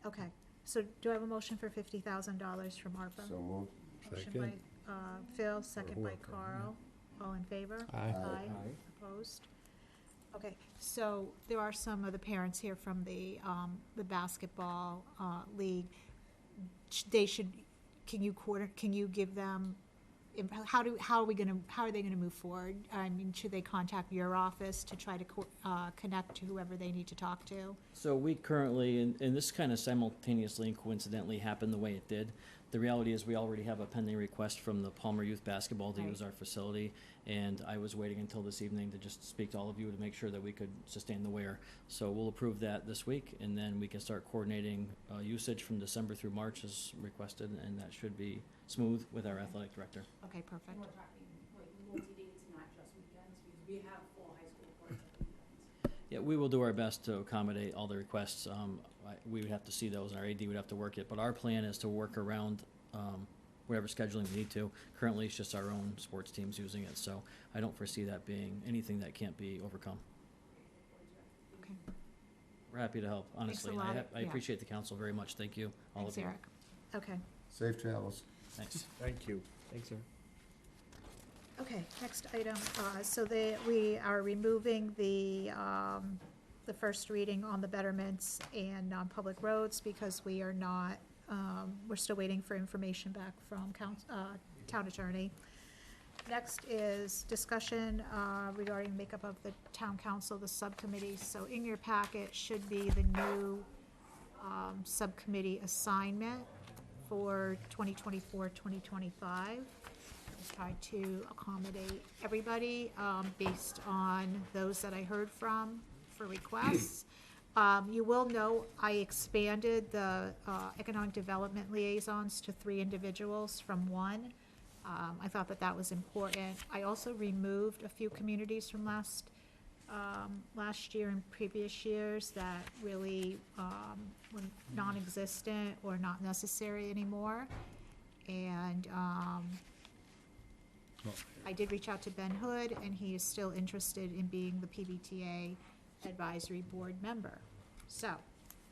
Okay, so do I have a motion for $50,000 from ARPA? So moved. Motion Second. by Phil, second by whoever. Carl. All in favor? Aye. Aye. Opposed? Okay, so there are some of the parents here from the basketball league. They should, can you give them, how are they gonna move forward? I mean, should they contact your office to try to connect to whoever they need to talk to? So we currently, and this kind of simultaneously and coincidentally happened the way it did. The reality is we already have a pending request from the Palmer Youth Basketball to Right. use our facility, and I was waiting until this evening to just speak to all of you to make sure that we could sustain the wear. So we'll approve that this week, and then we can start coordinating usage from December through March as requested, and that should be smooth with our athletic director. Okay, perfect. We're talking like multi-dates, not just weekends, because we have full high school courts on weekends. Yeah, we will do our best to accommodate all the requests. We would have to see those, and our AD would have to work it, but our plan is to work around whatever scheduling we need to. Currently, it's just our own sports teams using it, so I don't foresee that being anything that can't be overcome. Okay. We're happy to help, honestly. lot. And I Yeah. appreciate the council very much. Thank you, all Thanks, of you. Eric. Okay. Safe travels. Thanks. Thank you. Thanks, sir. Okay, next item, we are removing the first reading on the betterments and non-public roads because we are not, we're still waiting for information back from town attorney. Next is discussion regarding makeup of the town council, the subcommittee. So in your packet should be the new subcommittee assignment for 2024-2025. Try to accommodate everybody based on those that I heard from for requests. You will know I expanded the economic development liaisons to 3 individuals from 1. I thought that was important. I also removed a few communities from last year and previous years that really were non-existent or not necessary anymore. And I did reach out to Ben Hood, and he is still interested in being the PBTA advisory board member. So,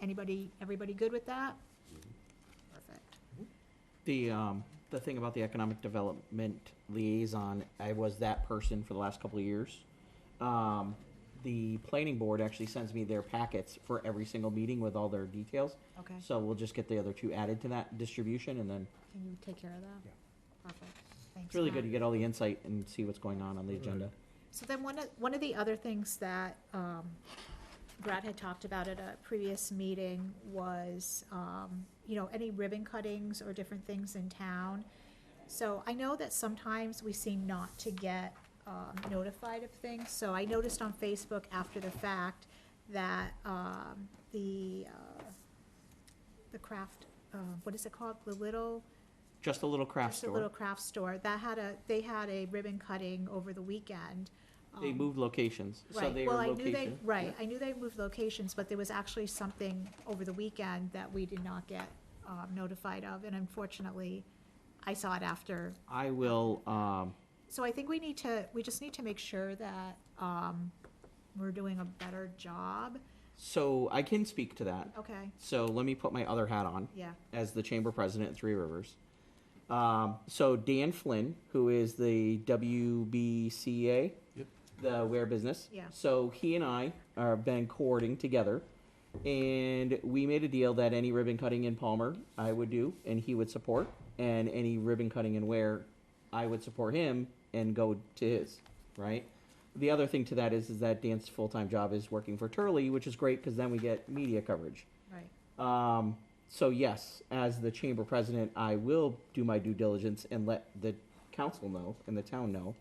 everybody good with that? Perfect. The thing about the economic development liaison, I was that person for the last couple of years. The planning board actually sends me their packets for every single meeting with all their details. Okay. So we'll just get the other 2 added to that distribution, and then Can you take care of that? Yeah. Perfect. Thanks, it's really Matt. good to get all the insight and see what's going on the agenda. So then one of the other things that Brad had talked about at a previous meeting was, any ribbon cuttings or different things in town. So I know that sometimes we seem not to get notified of things. So I noticed on Facebook after the fact that the craft, what is it called? Just a little craft Just store. a little craft store, they had a ribbon cutting over the weekend. They moved locations, so Right, they well, were I knew they, location. right, I knew they moved locations, but there was actually something over the weekend that we did not get notified of, and unfortunately, I saw it after. I will, So I think we just need to make sure that we're doing a better job. so I can speak to that. Okay. So let me put my other hat on. Yeah. As the chamber president at Three Rivers. So Dan Flynn, who is the WBCA, the Ware Business. Yeah. So he and I are been courting together, and we made a deal that any ribbon cutting in Palmer I would do, and he would support, and any ribbon cutting in Ware I would support him and go to his, right? The other thing to that is that Dan's full-time job is working for Turley, which is great because then we get media coverage. Right. So yes, as the chamber president, I will do my due diligence and let the council know and the town know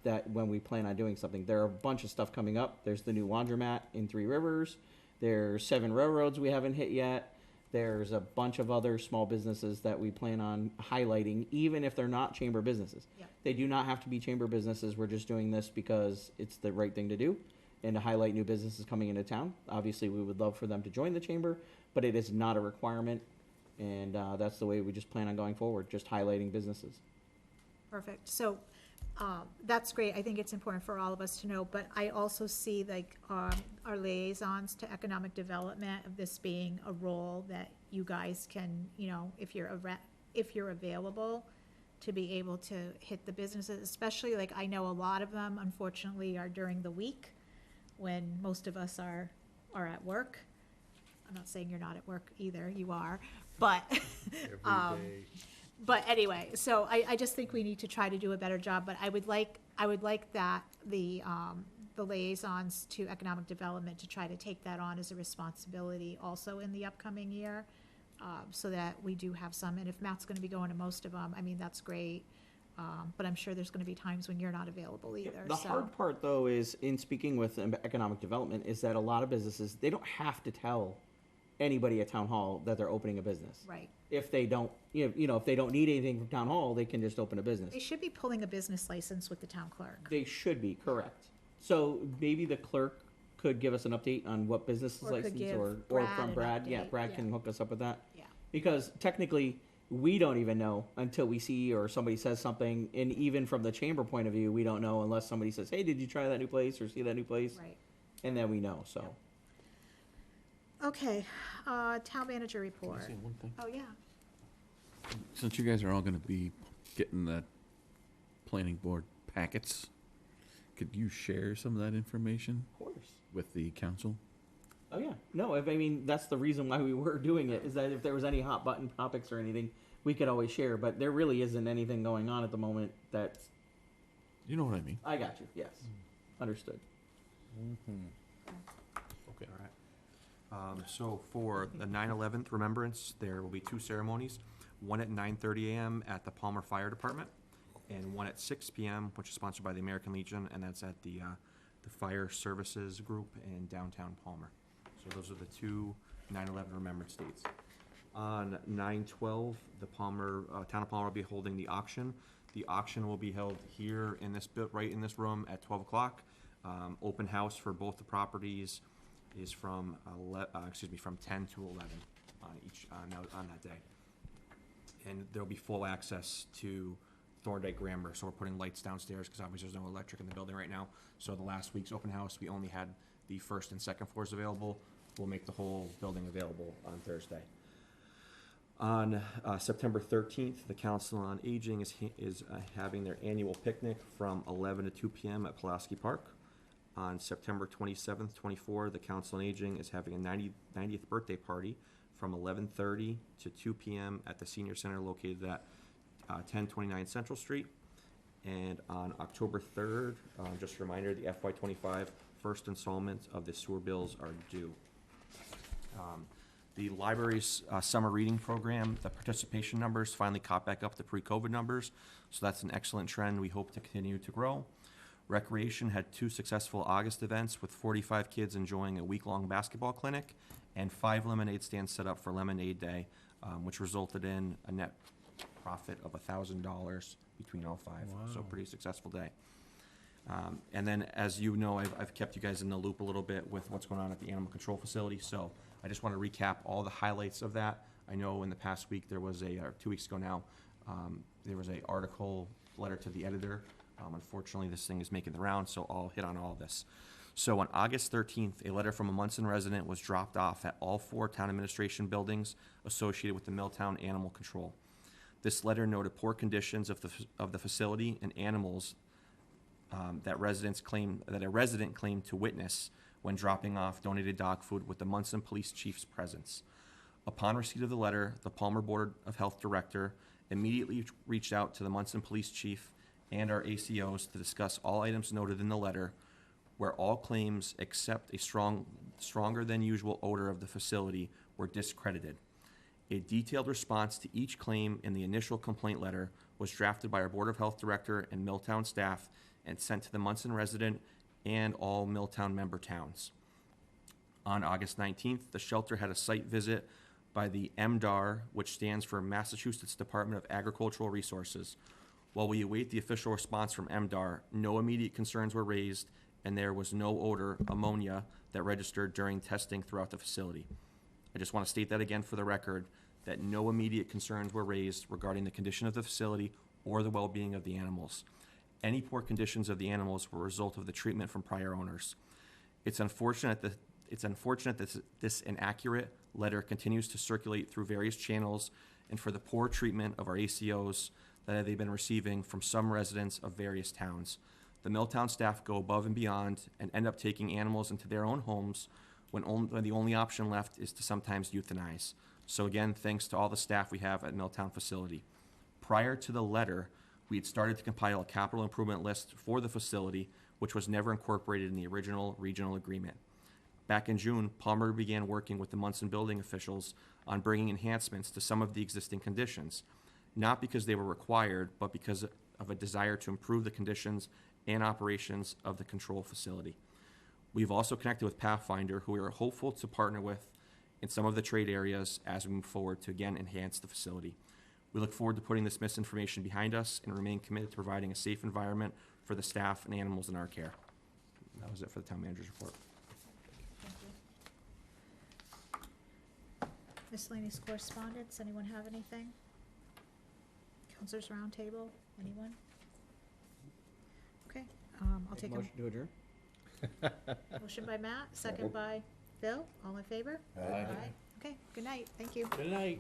that when we plan on doing something, there are a bunch of stuff coming up. There's the new laundromat in Three Rivers. There's 7 railroads we haven't hit yet. There's a bunch of other small businesses that we plan on highlighting, even if they're not chamber businesses. Yep. They do not have to be chamber businesses. We're just doing this because it's the right thing to do. and to highlight new businesses coming into town. Obviously, we would love for them to join the chamber, but it is not a requirement, and that's the way we just plan on going forward, just highlighting businesses. Perfect. So, that's great. I think it's important for all of us to know, but I also see like, our liaisons to economic development of this being a role that you guys can, you know, if you're available, to be able to hit the businesses, especially like I know a lot of them unfortunately are during the week when most of us are at work. I'm not saying you're not at work either, you are, but, but anyway, so I just think we need to try to do a better job, but I would like that the liaisons to economic development to try to take that on as a responsibility also in the upcoming year, so that we do have some, and if Matt's gonna be going to most of them, I mean, that's great, but I'm sure there's gonna be times when you're not available either, The so. hard part, though, is in speaking with economic development, is that a lot of businesses, they don't have to tell anybody at town hall that they're opening a business. Right. If they don't, you know, if they don't need anything from town hall, they can just open a business. They should be pulling a business license with the town clerk. They should be, correct. So maybe the clerk could give us an update on what business Or could license, give or Brad from an Brad. Yeah, update, Brad yeah. can hook us up with that. Yeah. Because technically, we don't even know until we see or somebody says something, and even from the chamber point of view, we don't know unless somebody says, hey, did you try that new place or see that new place? Right. And then we know, so. Okay, town manager report. say one thing? Oh, yeah. Since you guys are all gonna be getting the planning board packets, could you share some of that information Of course. with the council? Oh, yeah. No, I mean, that's the reason why we were doing it, is that if there was any hot button topics or anything, we could always share, but there really isn't anything going on at the moment that's, You know what I mean? I got you, yes. Understood. Okay. All right. So for the 9/11 Remembrance, there will be two ceremonies, one at 9:30 a.m. at the Palmer Fire Department, and one at 6 p.m., which is sponsored by the American Legion, and that's at the Fire Services Group in downtown Palmer. So those are the two 9/11 Remembrance dates. On 9/12, the Palmer, Town of Palmer will be holding the auction. The auction will be held here in this right in this room at 12 o'clock. Open house for both the properties is from from 10 to 11 on that day. And there'll be full access to Thorndike Grammar, so we're putting lights downstairs because obviously there's no electric in the building right now. So the last week's open house, we only had the first and second floors available. We'll make the whole building available on Thursday. On September 13th, the Council on Aging is having their annual picnic from 11 to 2 p.m. at Pulaski Park. On September 27th, 24, the Council on Aging is having a 90th birthday party from 11:30 to 2 p.m. at the Senior Center located at 1029 Central Street. And on October 3rd, just a reminder, the FY25 first installment of the sewer bills are due. The library's summer reading program, the participation numbers finally caught back up to pre-COVID numbers, so that's an excellent trend we hope to continue to grow. Recreation had 2 successful August events with 45 kids enjoying a week-long basketball clinic and 5 lemonade stands set up for Lemonade Day, which resulted in a net profit of $1,000 between all 5. So pretty successful day. And then, as you know, I've kept you guys in the loop a little bit with what's going on at the animal control facility. So I just want to recap all the highlights of that. I know in the past week there was or 2 weeks ago now, there was a article letter to the editor. Unfortunately, this thing is making the rounds, so I'll hit on all of this. So on August 13th, a letter from a Munson resident was dropped off at all 4 town administration buildings associated with the Milltown Animal Control. This letter noted poor conditions of the facility and animals that a resident claimed to witness when dropping off donated dog food with the Munson Police Chief's presence. Upon receipt of the letter, the Palmer Board of Health Director immediately reached out to the Munson Police Chief and our ACOs to discuss all items noted in the letter, where all claims except a stronger than usual odor of the facility were discredited. A detailed response to each claim in the initial complaint letter was drafted by our Board of Health Director and Milltown staff and sent to the Munson resident and all Milltown member towns. On August 19th, the shelter had a site visit by the MDAR, which stands for Massachusetts Department of Agricultural Resources. While we await the official response from MDAR, no immediate concerns were raised, and there was no odor ammonia that registered during testing throughout the facility. I just want to state that again for the record, that no immediate concerns were raised regarding the condition of the facility or the well-being of the animals. Any poor conditions of the animals were a result of the treatment from prior owners. It's unfortunate that this inaccurate letter continues to circulate through various channels and for the poor treatment of our ACOs that they've been receiving from some residents of various towns. The Milltown staff go above and beyond and end up taking animals into their own homes when the only option left is to sometimes euthanize. So again, thanks to all the staff we have at Milltown facility. Prior to the letter, we had started to compile a capital improvement list for the facility, which was never incorporated in the original regional agreement. Back in June, Palmer began working with the Munson building officials on bringing enhancements to some of the existing conditions, not because they were required, but because of a desire to improve the conditions and operations of the control facility. We've also connected with Pathfinder, who we are hopeful to partner with in some of the trade areas as we move forward to again enhance the facility. We look forward to putting this misinformation behind us and remain committed to providing a safe environment for the staff and animals in our care. That was it for the town manager's report. Miscellaneous correspondence, anyone have anything? Counselors Roundtable, anyone? Okay, I'll take a Motion to adjourn? motion by Matt, second by Bill, all in favor? Aye. Okay, good night, thank you. Good night.